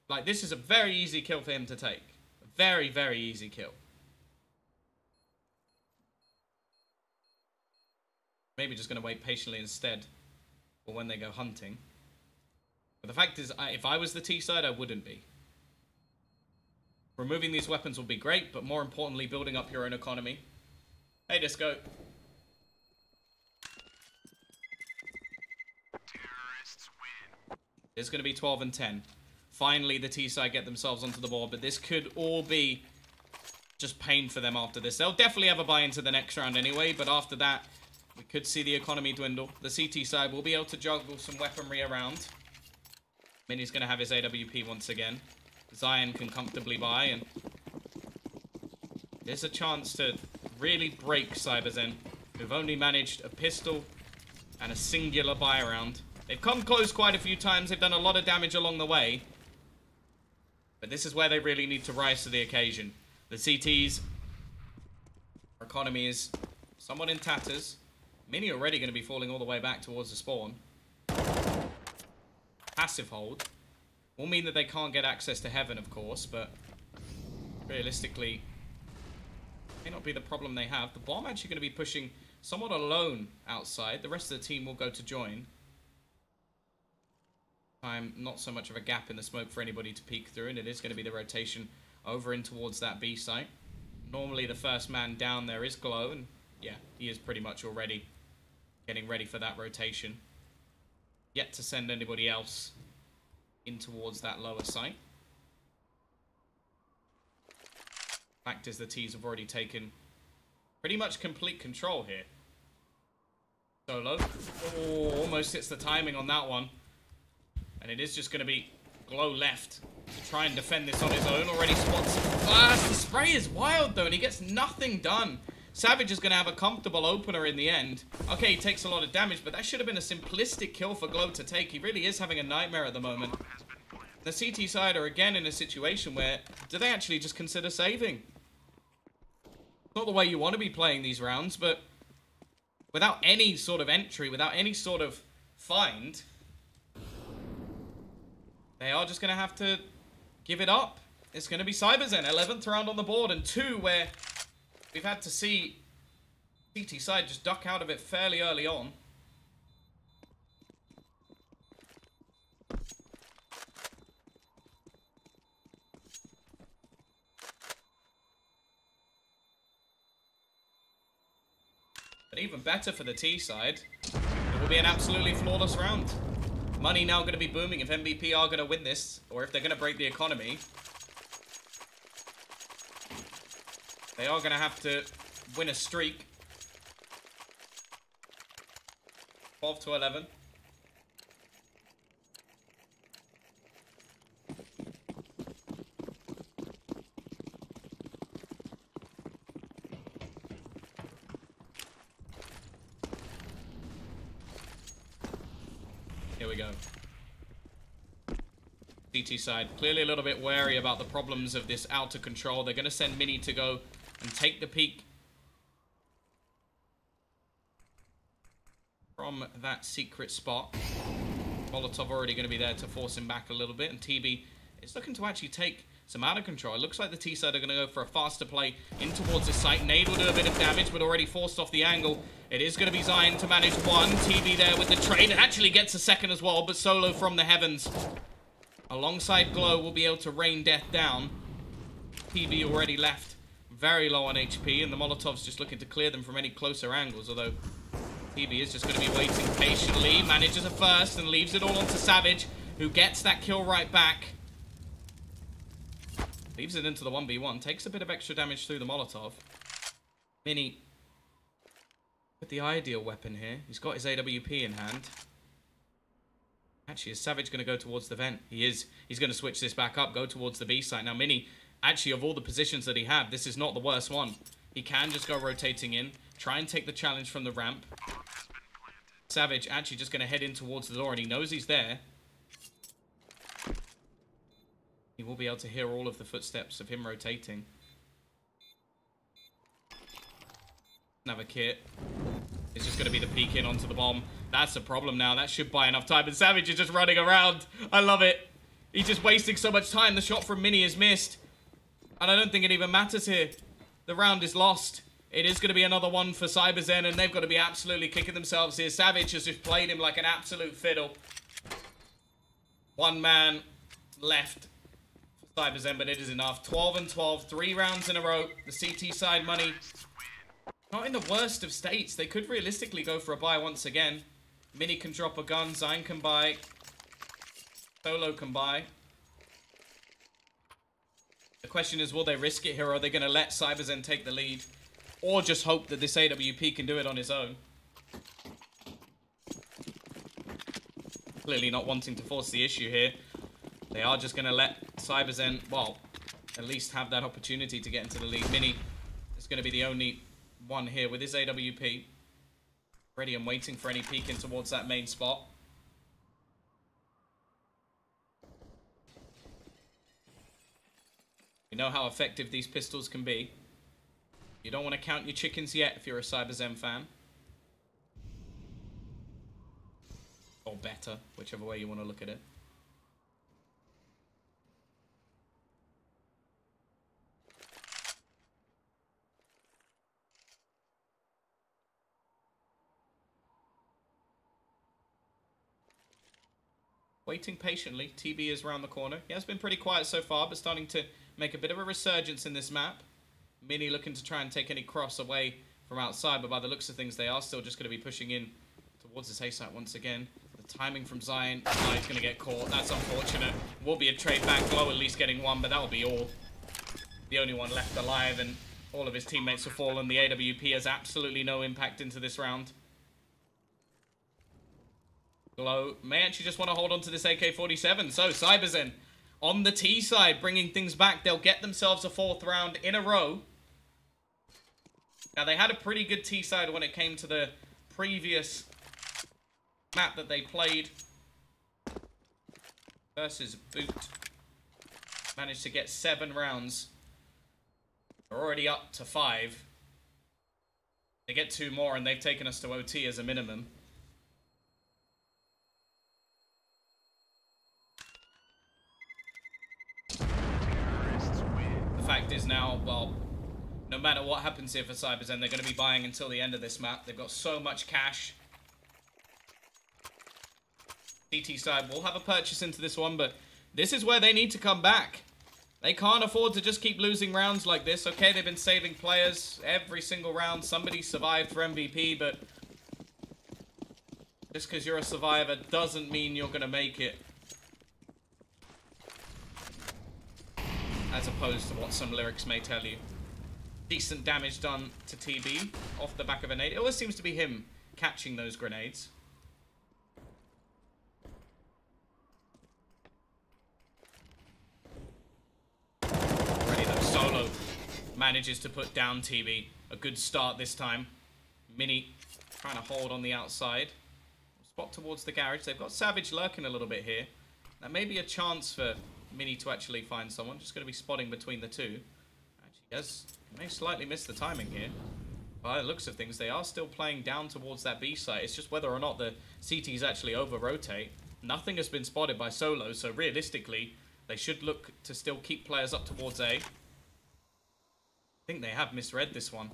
like, this is a very easy kill for him to take. A very, very easy kill. Maybe just going to wait patiently instead for when they go hunting. But the fact is, if I was the T side, I wouldn't be. Removing these weapons will be great, but more importantly, building up your own economy. Hey, Disco. It's going to be 12-10. Finally, the T side get themselves onto the board, but this could all be just pain for them after this. They'll definitely have a buy into the next round anyway, but after that, we could see the economy dwindle. The CT side will be able to juggle some weaponry around. Mini's going to have his AWP once again. Zion can comfortably buy, and there's a chance to really break Cyberzen, who've only managed a pistol and a singular buy round. They've come close quite a few times. They've done a lot of damage along the way. But this is where they really need to rise to the occasion. The CT's economy is somewhat in tatters. Mini already going to be falling all the way back towards the spawn. Passive hold. Will mean that they can't get access to heaven, of course, but realistically, may not be the problem they have. The bomb actually going to be pushing somewhat alone outside. The rest of the team will go to join. Not so much of a gap in the smoke for anybody to peek through, and it is going to be the rotation over in towards that B site. Normally the first man down there is Glow, and yeah, he is pretty much already getting ready for that rotation. Yet to send anybody else in towards that lower site. Fact is, the T's have already taken pretty much complete control here. Solo. Oh, almost hits the timing on that one. And it is just going to be Glow left to try and defend this on his own. Already spots. Ah, the spray is wild though, and he gets nothing done. Savage is going to have a comfortable opener in the end. Okay, he takes a lot of damage, but that should have been a simplistic kill for Glow to take. He really is having a nightmare at the moment. The CT side are again in a situation where, do they actually just consider saving? It's not the way you want to be playing these rounds, but without any sort of entry, without any sort of find, they are just going to have to give it up. It's going to be Cyberzen, 11th round on the board, and 2 where we've had to see CT side just duck out of it fairly early on. But even better for the T side, it will be an absolutely flawless round. Money now going to be booming if MVP are going to win this, or if they're going to break the economy. They are going to have to win a streak. 12 to 11. Here we go. CT side clearly a little bit wary about the problems of this outer control. They're going to send Mini to go and take the peak from that secret spot. Molotov already going to be there to force him back a little bit, and TB is looking to actually take some out of control. It looks like the T side are going to go for a faster play in towards this site. Nade will do a bit of damage, but already forced off the angle. It is going to be Zion to manage one. TB there with the trade. It actually gets a second as well, but Solo from the heavens alongside Glow will be able to rain death down. TB already left very low on HP, and the Molotov's just looking to clear them from any closer angles, although TB is just going to be waiting patiently, manages a first, and leaves it all onto Savage, who gets that kill right back. Leaves it into the 1v1, takes a bit of extra damage through the Molotov. Mini with the ideal weapon here. He's got his AWP in hand. Actually, is Savage going to go towards the vent? He is. He's going to switch this back up, go towards the B site. Now, Mini, actually, of all the positions that he had, this is not the worst one. He can just go rotating in, try and take the challenge from the ramp. Savage actually just going to head in towards the door, and he knows he's there. He will be able to hear all of the footsteps of him rotating. Another kit. It's just going to be the peek in onto the bomb. That's the problem now. That should buy enough time. And Savage is just running around. I love it. He's just wasting so much time. The shot from Mini is missed. And I don't think it even matters here. The round is lost. It is going to be another one for Cyberzen, and they've got to be absolutely kicking themselves here. Savage has just played him like an absolute fiddle. One man left for Cyberzen, but it is enough. 12 and 12, 3 rounds in a row. The CT side money not in the worst of states. They could realistically go for a buy once again. Mini can drop a gun. Zion can buy. Solo can buy. The question is, will they risk it here, or are they going to let Cyberzen take the lead? Or just hope that this AWP can do it on his own? Clearly not wanting to force the issue here. They are just going to let Cyberzen, well, at least have that opportunity to get into the lead. Mini is going to be the only one here with his AWP. Ready and waiting for any peek in towards that main spot. You know how effective these pistols can be. You don't want to count your chickens yet if you're a Cyberzen fan. Or better, whichever way you want to look at it. Waiting patiently. TB is around the corner. He has been pretty quiet so far, but starting to make a bit of a resurgence in this map. Mini looking to try and take any cross away from outside, but by the looks of things, they are still just going to be pushing in towards this A site once again. The timing from Zion. Oh, he's going to get caught. That's unfortunate. Will be a trade back. Glow at least getting one, but that will be all. The only one left alive, and all of his teammates have fallen. The AWP has absolutely no impact into this round. Glow may actually just want to hold on to this AK-47. So, Cyberzen on the T side, bringing things back. They'll get themselves a 4th round in a row. Now, they had a pretty good T side when it came to the previous map that they played versus Boot. Managed to get 7 rounds. They're already up to 5. They get 2 more, and they've taken us to OT as a minimum. The fact is now, well, no matter what happens here for Cyberzen, they're going to be buying until the end of this map. They've got so much cash. CT side will have a purchase into this one, but this is where they need to come back. They can't afford to just keep losing rounds like this. Okay, they've been saving players every single round. Somebody survived for MVP, but just because you're a survivor doesn't mean you're going to make it. As opposed to what some lyrics may tell you. Decent damage done to TB off the back of a nade. It always seems to be him catching those grenades. Already though, Solo manages to put down TB. A good start this time. Mini trying to hold on the outside. Spot towards the garage. They've got Savage lurking a little bit here. That may be a chance for Mini to actually find someone. Just going to be spotting between the two. Actually, may slightly miss the timing here. By the looks of things, they are still playing down towards that B site. It's just whether or not the CTs actually over-rotate. Nothing has been spotted by Solo, so realistically, they should look to still keep players up towards A. I think they have misread this one.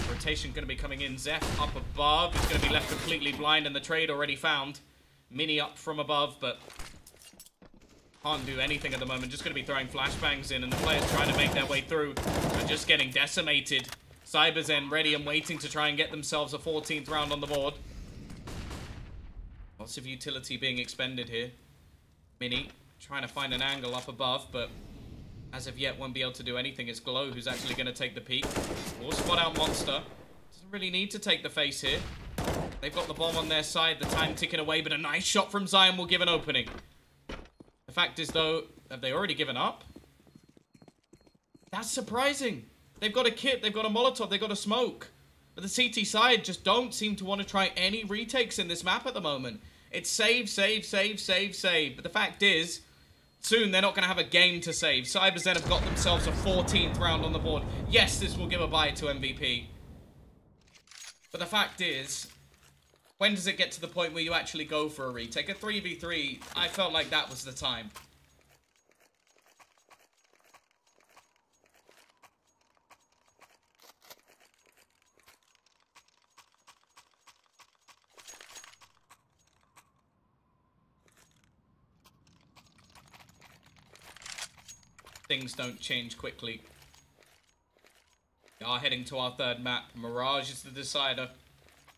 Rotation going to be coming in. Zeph up above. He's going to be left completely blind, and the trade already found. Mini up from above, but can't do anything at the moment. Just going to be throwing flashbangs in, and the players trying to make their way through are just getting decimated. Cyberzen ready and waiting to try and get themselves a 14th round on the board. Lots of utility being expended here. Mini trying to find an angle up above, but as of yet won't be able to do anything. It's Glow who's actually going to take the peak. Will spot out Monster. Doesn't really need to take the face here. They've got the bomb on their side, the time ticking away, but a nice shot from Zion will give an opening. The fact is, though, have they already given up? That's surprising. They've got a kit, they've got a Molotov, they've got a smoke. But the CT side just don't seem to want to try any retakes in this map at the moment. It's save, save, save, save, save. But the fact is, soon they're not going to have a game to save. Cyberzen have got themselves a 14th round on the board. Yes, this will give a bye to MVP. But the fact is, when does it get to the point where you actually go for a retake? A 3v3, I felt like that was the time. Things don't change quickly. We are heading to our 3rd map. Mirage is the decider.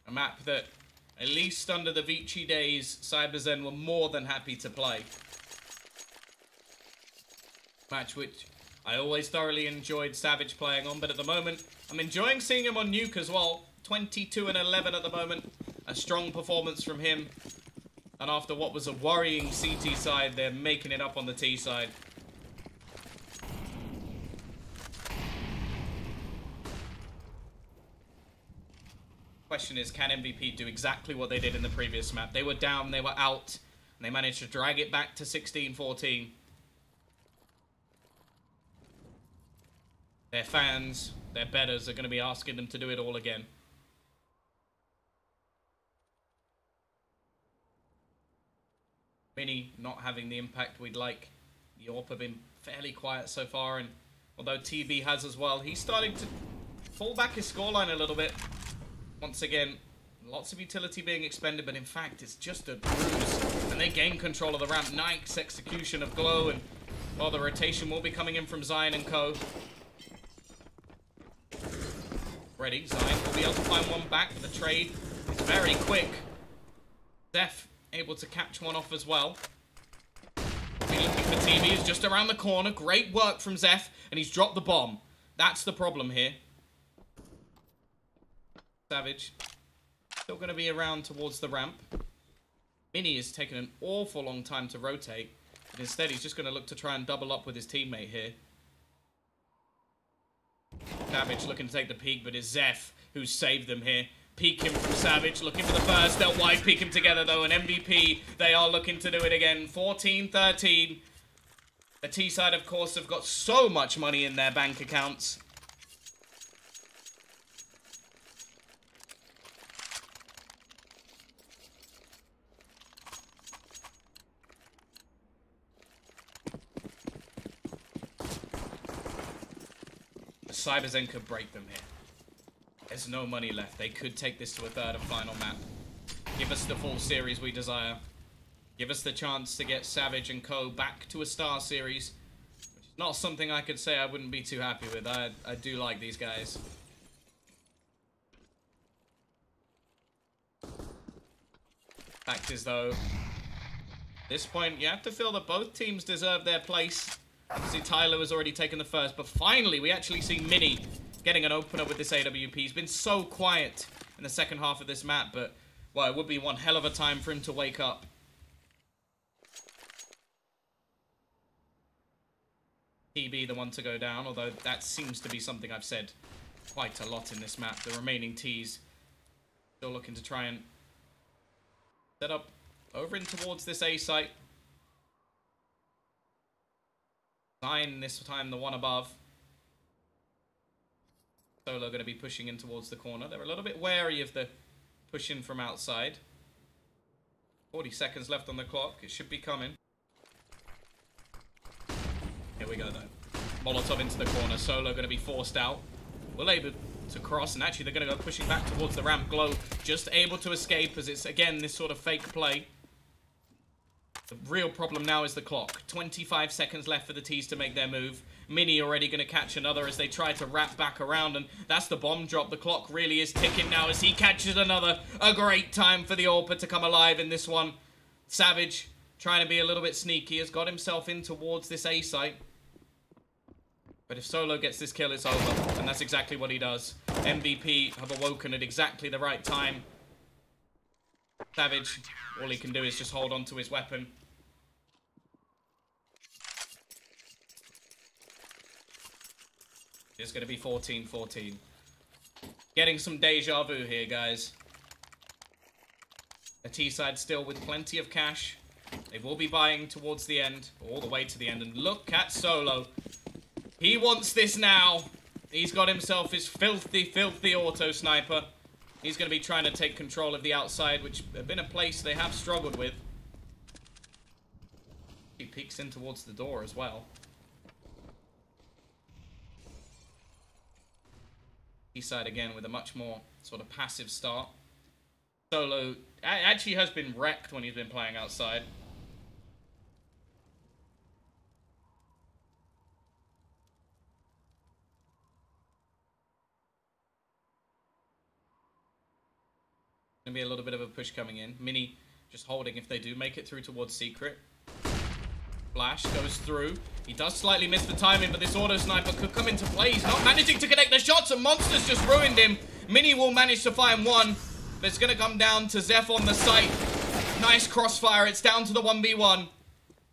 A map that, at least under the Vici days, Cyberzen were more than happy to play. Match which I always thoroughly enjoyed Savage playing on, but at the moment, I'm enjoying seeing him on nuke as well. 22 and 11 at the moment. A strong performance from him. And after what was a worrying CT side, they're making it up on the T side. Question is, can MVP do exactly what they did in the previous map? They were down, they were out, and they managed to drag it back to 16-14. Their fans, their betters are going to be asking them to do it all again. Mini not having the impact we'd like. The AWP have been fairly quiet so far, and although TB has as well, he's starting to pull back his scoreline a little bit. Once again, lots of utility being expended, but in fact, it's just a bruise. And they gain control of the ramp. Nice execution of Glow, and well, the rotation will be coming in from Zion and Co. Ready, Zion will be able to find one back for the trade. It's very quick. Zeph able to catch one off as well. Be looking for TV, he's just around the corner. Great work from Zeph, and he's dropped the bomb. That's the problem here. Savage still going to be around towards the ramp. Mini is taking an awful long time to rotate, but instead he's just going to look to try and double up with his teammate here. Savage looking to take the peek, but it's Zeph who saved them here. Peek him from Savage, looking for the first. They'll wide peek him together though, and MVP, they are looking to do it again. 14-13. The T side, of course, have got so much money in their bank accounts. Cyberzen could break them here. There's no money left. They could take this to a third and final map. Give us the full series we desire. Give us the chance to get Savage and Co. back to a StarSeries. Which is not something I could say I wouldn't be too happy with. I do like these guys. Fact is though, at this point you have to feel that both teams deserve their place. Obviously, Tyler has already taken the first, but finally, we actually see Mini getting an opener with this AWP. He's been so quiet in the second half of this map, but, well, it would be one hell of a time for him to wake up. TB, the one to go down, although that seems to be something I've said quite a lot in this map. The remaining Ts still looking to try and set up over in towards this A site. Zion this time, the one above. Solo going to be pushing in towards the corner. They're a little bit wary of the push in from outside. 40 seconds left on the clock. It should be coming. Here we go though. Molotov into the corner. Solo going to be forced out. Will able to cross, and actually they're going to go pushing back towards the ramp. Glow just able to escape as it's again this sort of fake play. The real problem now is the clock. 25 seconds left for the Ts to make their move. Mini already going to catch another as they try to wrap back around, and that's the bomb drop. The clock really is ticking now as he catches another. A great time for the AWP to come alive in this one. Savage, trying to be a little bit sneaky, has got himself in towards this A site. But if Solo gets this kill, it's over, and that's exactly what he does. MVP have awoken at exactly the right time. Savage, all he can do is just hold on to his weapon. It's going to be 14-14. Getting some deja vu here, guys. The T-side still with plenty of cash. They will be buying towards the end, all the way to the end. And look at Solo. He wants this now. He's got himself his filthy, filthy auto sniper. He's going to be trying to take control of the outside, which have been a place they have struggled with. He peeks in towards the door as well. T-side again with a much more sort of passive start. Solo actually has been wrecked when he's been playing outside. Gonna be a little bit of a push coming in. Mini just holding if they do make it through towards Secret. Flash goes through. He does slightly miss the timing, but this auto sniper could come into play. He's not managing to connect the shots, and Monster's just ruined him. Mini will manage to find one, but it's going to come down to Zeph on the site. Nice crossfire. It's down to the 1v1.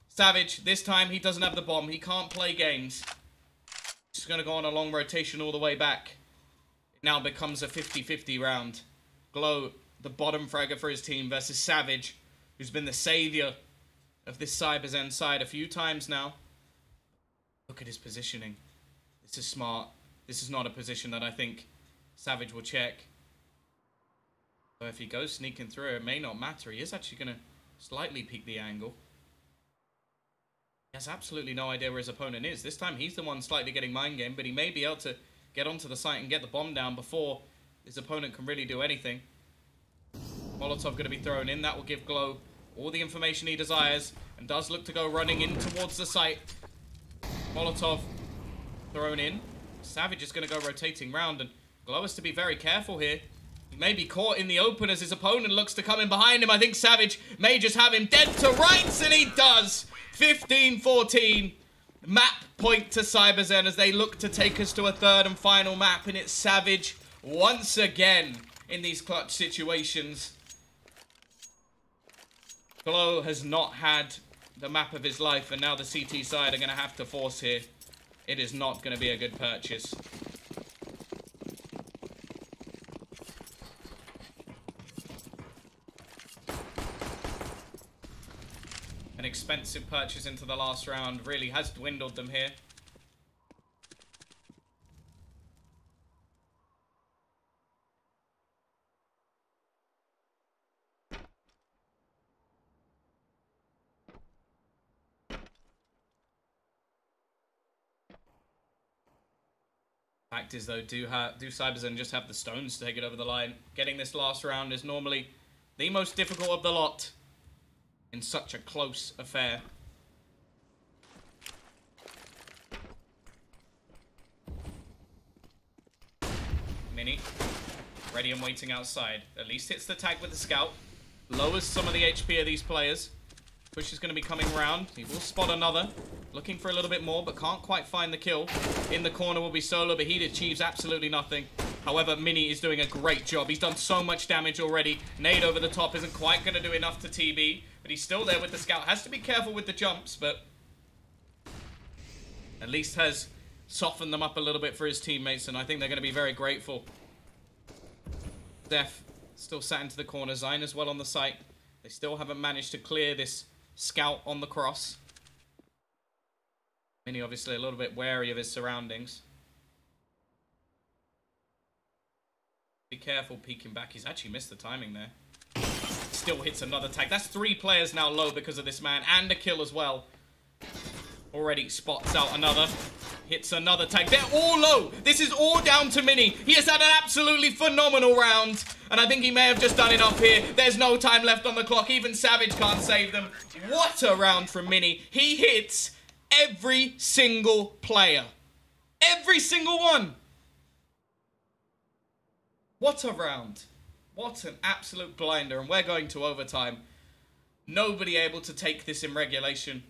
Savage, this time he doesn't have the bomb. He can't play games. He's going to go on a long rotation all the way back. It now becomes a 50-50 round. Glow, the bottom fragger for his team, versus Savage, who's been the savior of this Cyberzen side a few times now. Look at his positioning. This is smart. This is not a position that I think Savage will check. So if he goes sneaking through, it may not matter. He is actually going to slightly peek the angle. He has absolutely no idea where his opponent is. This time he's the one slightly getting mind game, but he may be able to get onto the site and get the bomb down before his opponent can really do anything. Molotov going to be thrown in. That will give Glow all the information he desires, and does look to go running in towards the site. Molotov thrown in. Savage is going to go rotating round, and Glow has to be very careful here. He may be caught in the open as his opponent looks to come in behind him. I think Savage may just have him dead to rights, and he does! 15-14. Map point to Cyberzen as they look to take us to a third and final map, and it's Savage once again in these clutch situations. Glow has not had the map of his life, and now the CT side are going to have to force here. It is not going to be a good purchase. An expensive purchase into the last round really has dwindled them here. Fact is though, do Cyberzen just have the stones to take it over the line? Getting this last round is normally the most difficult of the lot in such a close affair. Mini, ready and waiting outside. At least hits the tag with the scout. Lowers some of the HP of these players. Push is going to be coming around. He will spot another. Looking for a little bit more, but can't quite find the kill. In the corner will be Solo, but he achieves absolutely nothing. However, Mini is doing a great job. He's done so much damage already. Nade over the top isn't quite going to do enough to TB, but he's still there with the scout. Has to be careful with the jumps, but at least has softened them up a little bit for his teammates, and I think they're going to be very grateful. Def still sat into the corner. Zine as well on the site. They still haven't managed to clear this scout on the cross. Mini obviously a little bit wary of his surroundings. Be careful peeking back. He's actually missed the timing there. Still hits another tag. That's 3 players now low because of this man, and a kill as well. Already spots out another. Hits another tag. They're all low. This is all down to Mini. He has had an absolutely phenomenal round, and I think he may have just done enough here. There's no time left on the clock. Even Savage can't save them. What a round from Mini. He hits every single player. Every single one. What a round. What an absolute blinder. And we're going to overtime. Nobody able to take this in regulation.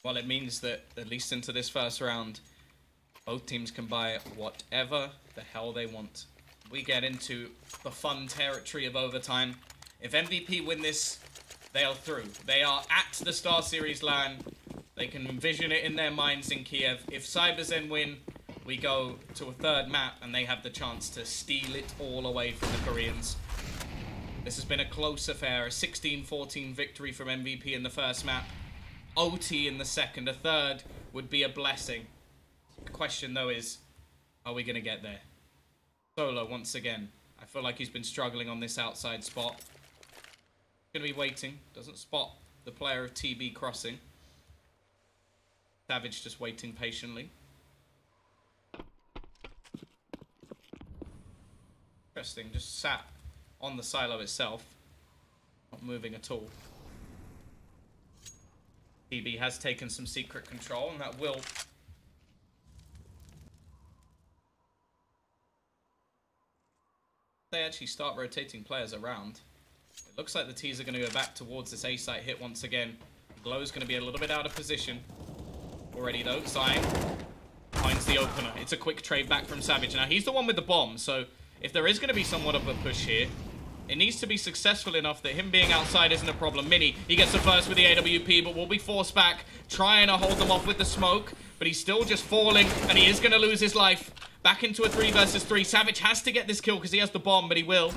Well, it means that, at least into this first round, both teams can buy whatever the hell they want. We get into the fun territory of overtime. If MVP win this, they are through. They are at the StarSeries LAN. They can envision it in their minds in Kiev. If Cyberzen win, we go to a third map, and they have the chance to steal it all away from the Koreans. This has been a close affair. A 16-14 victory from MVP in the first map. OT in the second. A third would be a blessing. The question, though, is, are we going to get there? Solo, once again. I feel like he's been struggling on this outside spot. Going to be waiting. Doesn't spot the player of TB crossing. Savage just waiting patiently. Interesting. Just sat on the silo itself. Not moving at all. TB has taken some secret control, and that will... They actually start rotating players around. It looks like the T's are going to go back towards this A site hit once again. Glow's going to be a little bit out of position. Already though, Zion finds the opener. It's a quick trade back from Savage. Now he's the one with the bomb, so if there is going to be somewhat of a push here, it needs to be successful enough that him being outside isn't a problem. Mini, he gets the first with the AWP, but will be forced back, trying to hold them off with the smoke, but he's still just falling, and he is going to lose his life. Back into a 3 versus 3. Savage has to get this kill because he has the bomb, but he will.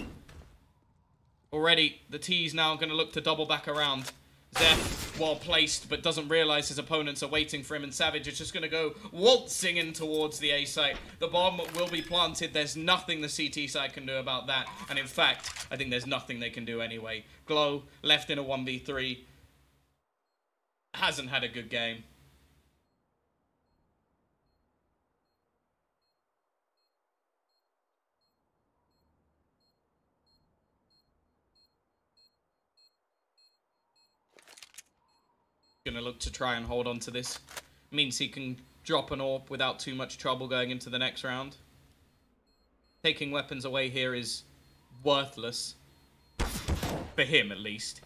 Already, the T's now going to look to double back around. Zeph, well placed, but doesn't realize his opponents are waiting for him, and Savage is just going to go waltzing in towards the A site. The bomb will be planted. There's nothing the CT side can do about that, and in fact, I think there's nothing they can do anyway. Glow, left in a 1v3, hasn't had a good game. Gonna look to try and hold on to this. Means he can drop an AWP without too much trouble going into the next round. Taking weapons away here is worthless. For him, at least.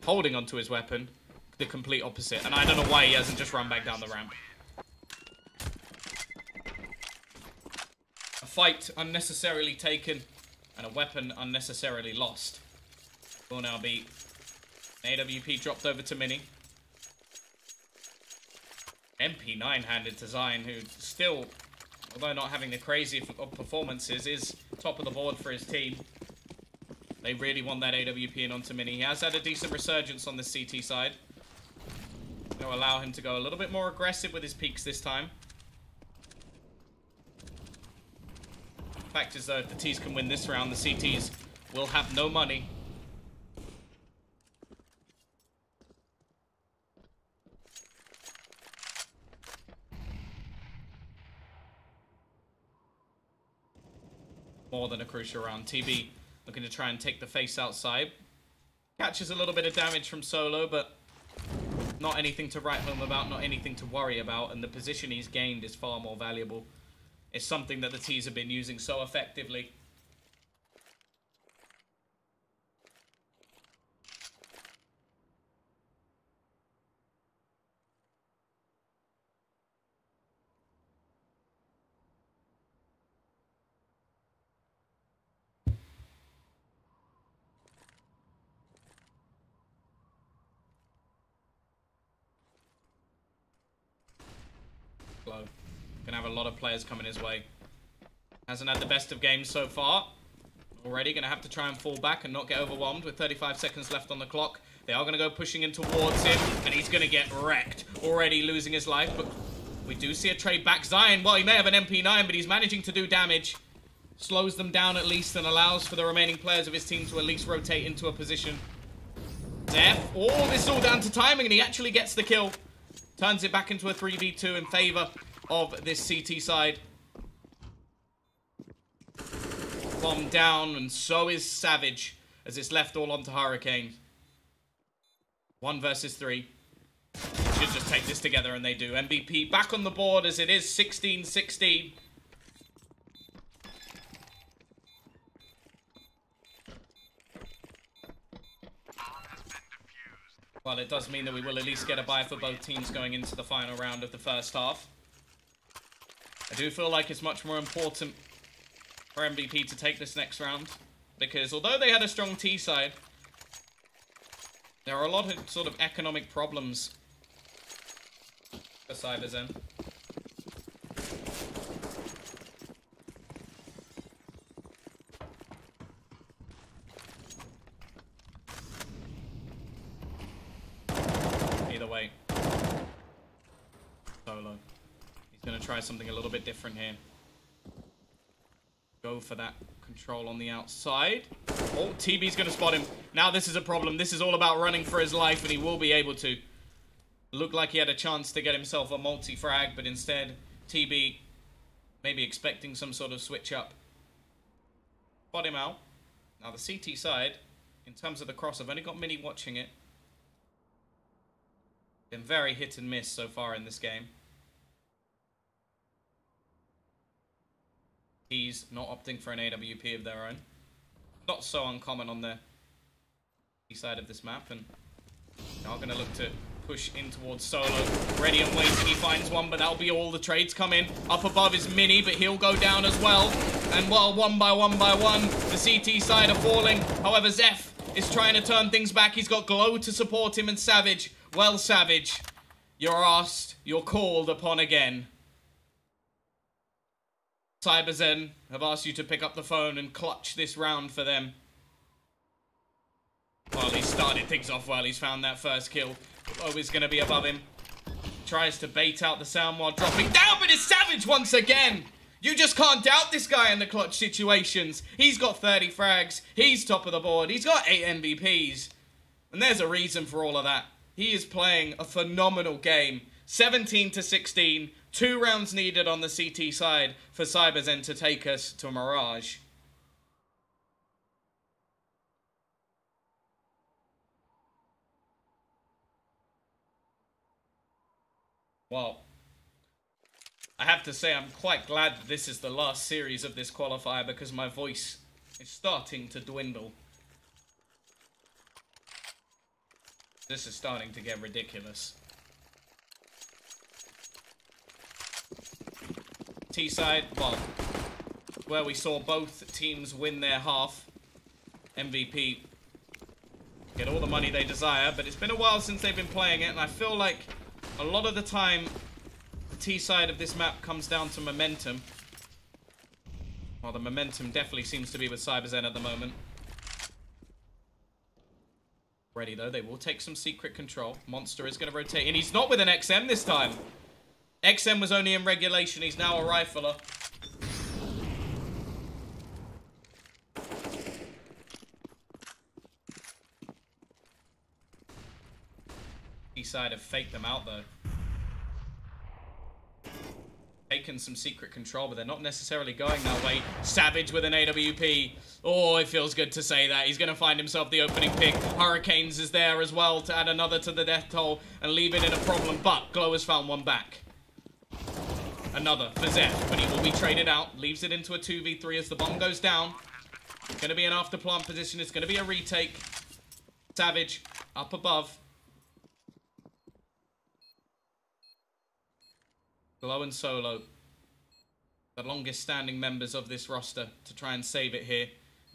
Holding onto his weapon, the complete opposite. And I don't know why he hasn't just run back down the ramp. A fight unnecessarily taken, and a weapon unnecessarily lost. Will now be an AWP dropped over to Mini. MP9 handed to Zion, who still, although not having the crazy of performances, is top of the board for his team. They really want that AWP in onto Mini. He has had a decent resurgence on the CT side. They'll allow him to go a little bit more aggressive with his peaks this time. Fact is though, if the T's can win this round, the CTs will have no money. More than a crucial round. TB looking to try and take the face outside. Catches a little bit of damage from Solo, but not anything to write home about, not anything to worry about, and the position he's gained is far more valuable. It's something that the T's have been using so effectively. Gonna have a lot of players coming his way. Hasn't had the best of games so far. Already gonna have to try and fall back and not get overwhelmed with 35 seconds left on the clock. They are gonna go pushing in towards him, and he's gonna get wrecked. Already losing his life, but we do see a trade back. Zion, well, he may have an MP9, but he's managing to do damage. Slows them down at least and allows for the remaining players of his team to at least rotate into a position. Zeph, oh, this is all down to timing, and he actually gets the kill. Turns it back into a 3v2 in favor of this CT side. Bomb down, and so is Savage, as it's left all onto Hurricane. 1 versus 3. Should just take this together, and they do. MVP back on the board as it is 16-16. Well, it does mean that we will at least get a bye for both teams going into the final round of the first half. I do feel like it's much more important for MVP to take this next round, because although they had a strong T side, there are a lot of sort of economic problems for Cyberzen. Either way, Solo. He's going to try something a little bit different here. Go for that control on the outside. Oh, TB's going to spot him. Now this is a problem. This is all about running for his life, and he will be able to. Looked like he had a chance to get himself a multi-frag, but instead, TB maybe expecting some sort of switch up. Spot him out. Now the CT side, in terms of the cross, I've only got Mini watching it. Been very hit and miss so far in this game. He's not opting for an AWP of their own. Not so uncommon on the side of this map, and now going to look to push in towards Solo. Ready and waiting, he finds one, but that'll be all. The trades come in. Up above is Mini, but he'll go down as well. And well, one by one, the CT side are falling. However, Zeph is trying to turn things back. He's got Glow to support him, and Savage. Well, Savage, you're asked, you're called upon again. Cyberzen have asked you to pick up the phone and clutch this round for them. Well, he started things off well. He's found that first kill. Glow is going to be above him. Tries to bait out the sound while dropping down, but it's Savage once again. You just can't doubt this guy in the clutch situations. He's got 30 frags. He's top of the board. He's got 8 MVPs. And there's a reason for all of that. He is playing a phenomenal game. 17-16. 2 rounds needed on the CT side for Cyberzen to take us to Mirage. Well, I have to say I'm quite glad that this is the last series of this qualifier because my voice is starting to dwindle. This is starting to get ridiculous. T-side, well, where we saw both teams win their half. MVP get all the money they desire, but it's been a while since they've been playing it, and I feel like a lot of the time the T-side of this map comes down to momentum. Well, the momentum definitely seems to be with Cyberzen at the moment. Ready though, they will take some secret control. Monster is going to rotate, and he's not with an XM this time. XM was only in regulation, he's now a rifler. T-side have faked them out though. Taken some secret control, but they're not necessarily going that way. Savage with an AWP. Oh, it feels good to say that. He's going to find himself the opening pick. Hurricanes is there as well to add another to the death toll and leave it in a problem, but Glow has found one back. Another for Zeph, but he will be traded out. Leaves it into a 2v3 as the bomb goes down. It's going to be an after plant position. It's going to be a retake. Savage up above. Glow and Solo, the longest standing members of this roster, to try and save it here.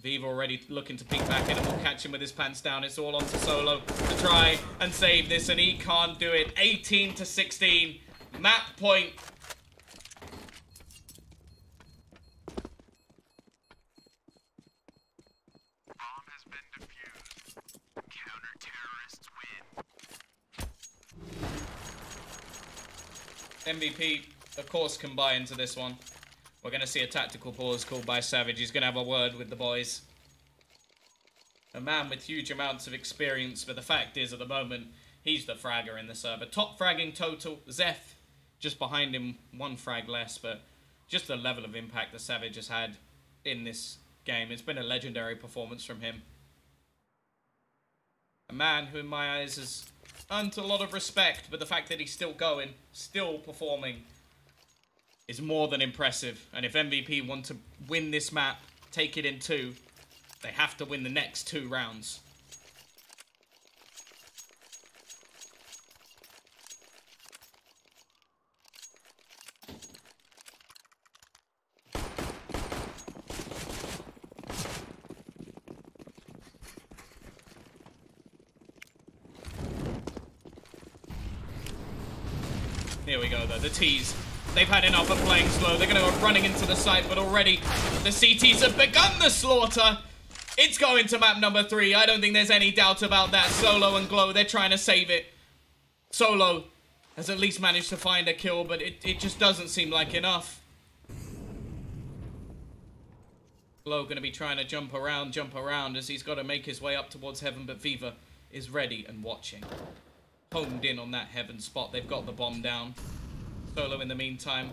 Viva already looking to peek back in, and will catch him with his pants down. It's all on to Solo to try and save this, and he can't do it. 18-16. Map point. Bomb has been defused. Counter-terrorists win. MVP, of course, can buy into this one. We're going to see a tactical pause called by Savage. He's going to have a word with the boys. A man with huge amounts of experience, but the fact is, at the moment, he's the fragger in the server. Top fragging total. Zeph, just behind him, 1 frag less, but just the level of impact that Savage has had in this game. It's been a legendary performance from him. A man who, in my eyes, has earned a lot of respect, but the fact that he's still going, still performing, is more than impressive. And if MVP want to win this map, take it in 2, they have to win the next 2 rounds. Here we go though, the T's. They've had enough of playing slow. They're going to go running into the site, but already the CTs have begun the slaughter. It's going to map number 3. I don't think there's any doubt about that. Solo and Glow, they're trying to save it. Solo has at least managed to find a kill, but it just doesn't seem like enough. Glow going to be trying to jump around as he's got to make his way up towards Heaven, but Viva is ready and watching. Homed in on that Heaven spot. They've got the bomb down. Solo in the meantime,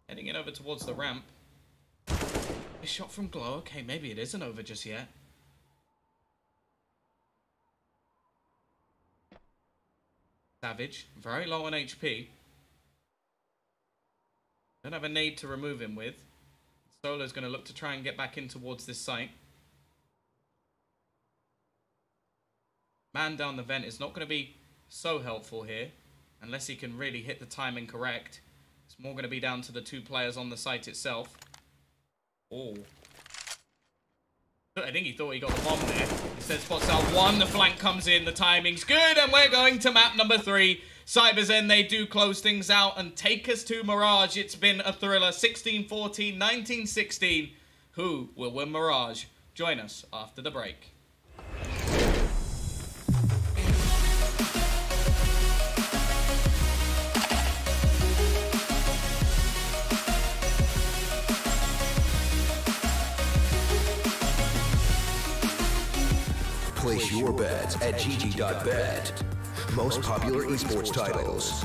heading it over towards the ramp. A shot from Glow. Okay, maybe it isn't over just yet. Savage, very low on HP. Don't have a nade to remove him with. Solo's going to look to try and get back in towards this site. Man down the vent is not going to be so helpful here, unless he can really hit the timing correct. It's more going to be down to the 2 players on the site itself. Oh. I think he thought he got the bomb there. Instead spots out 1, the flank comes in, the timing's good, and we're going to map number 3. Cyberzen, they do close things out and take us to Mirage. It's been a thriller, 16-14, 19-16. Who will win Mirage? Join us after the break. Place your bets at gg.bet. Most popular esports titles.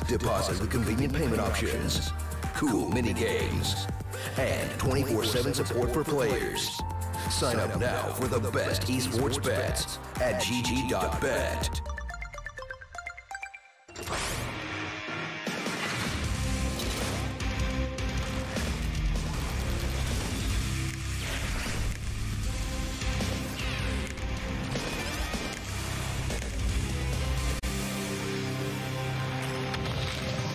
Deposit with convenient payment options. Cool mini games. And 24/7 support for players. Sign up now for the best esports bets at gg.bet.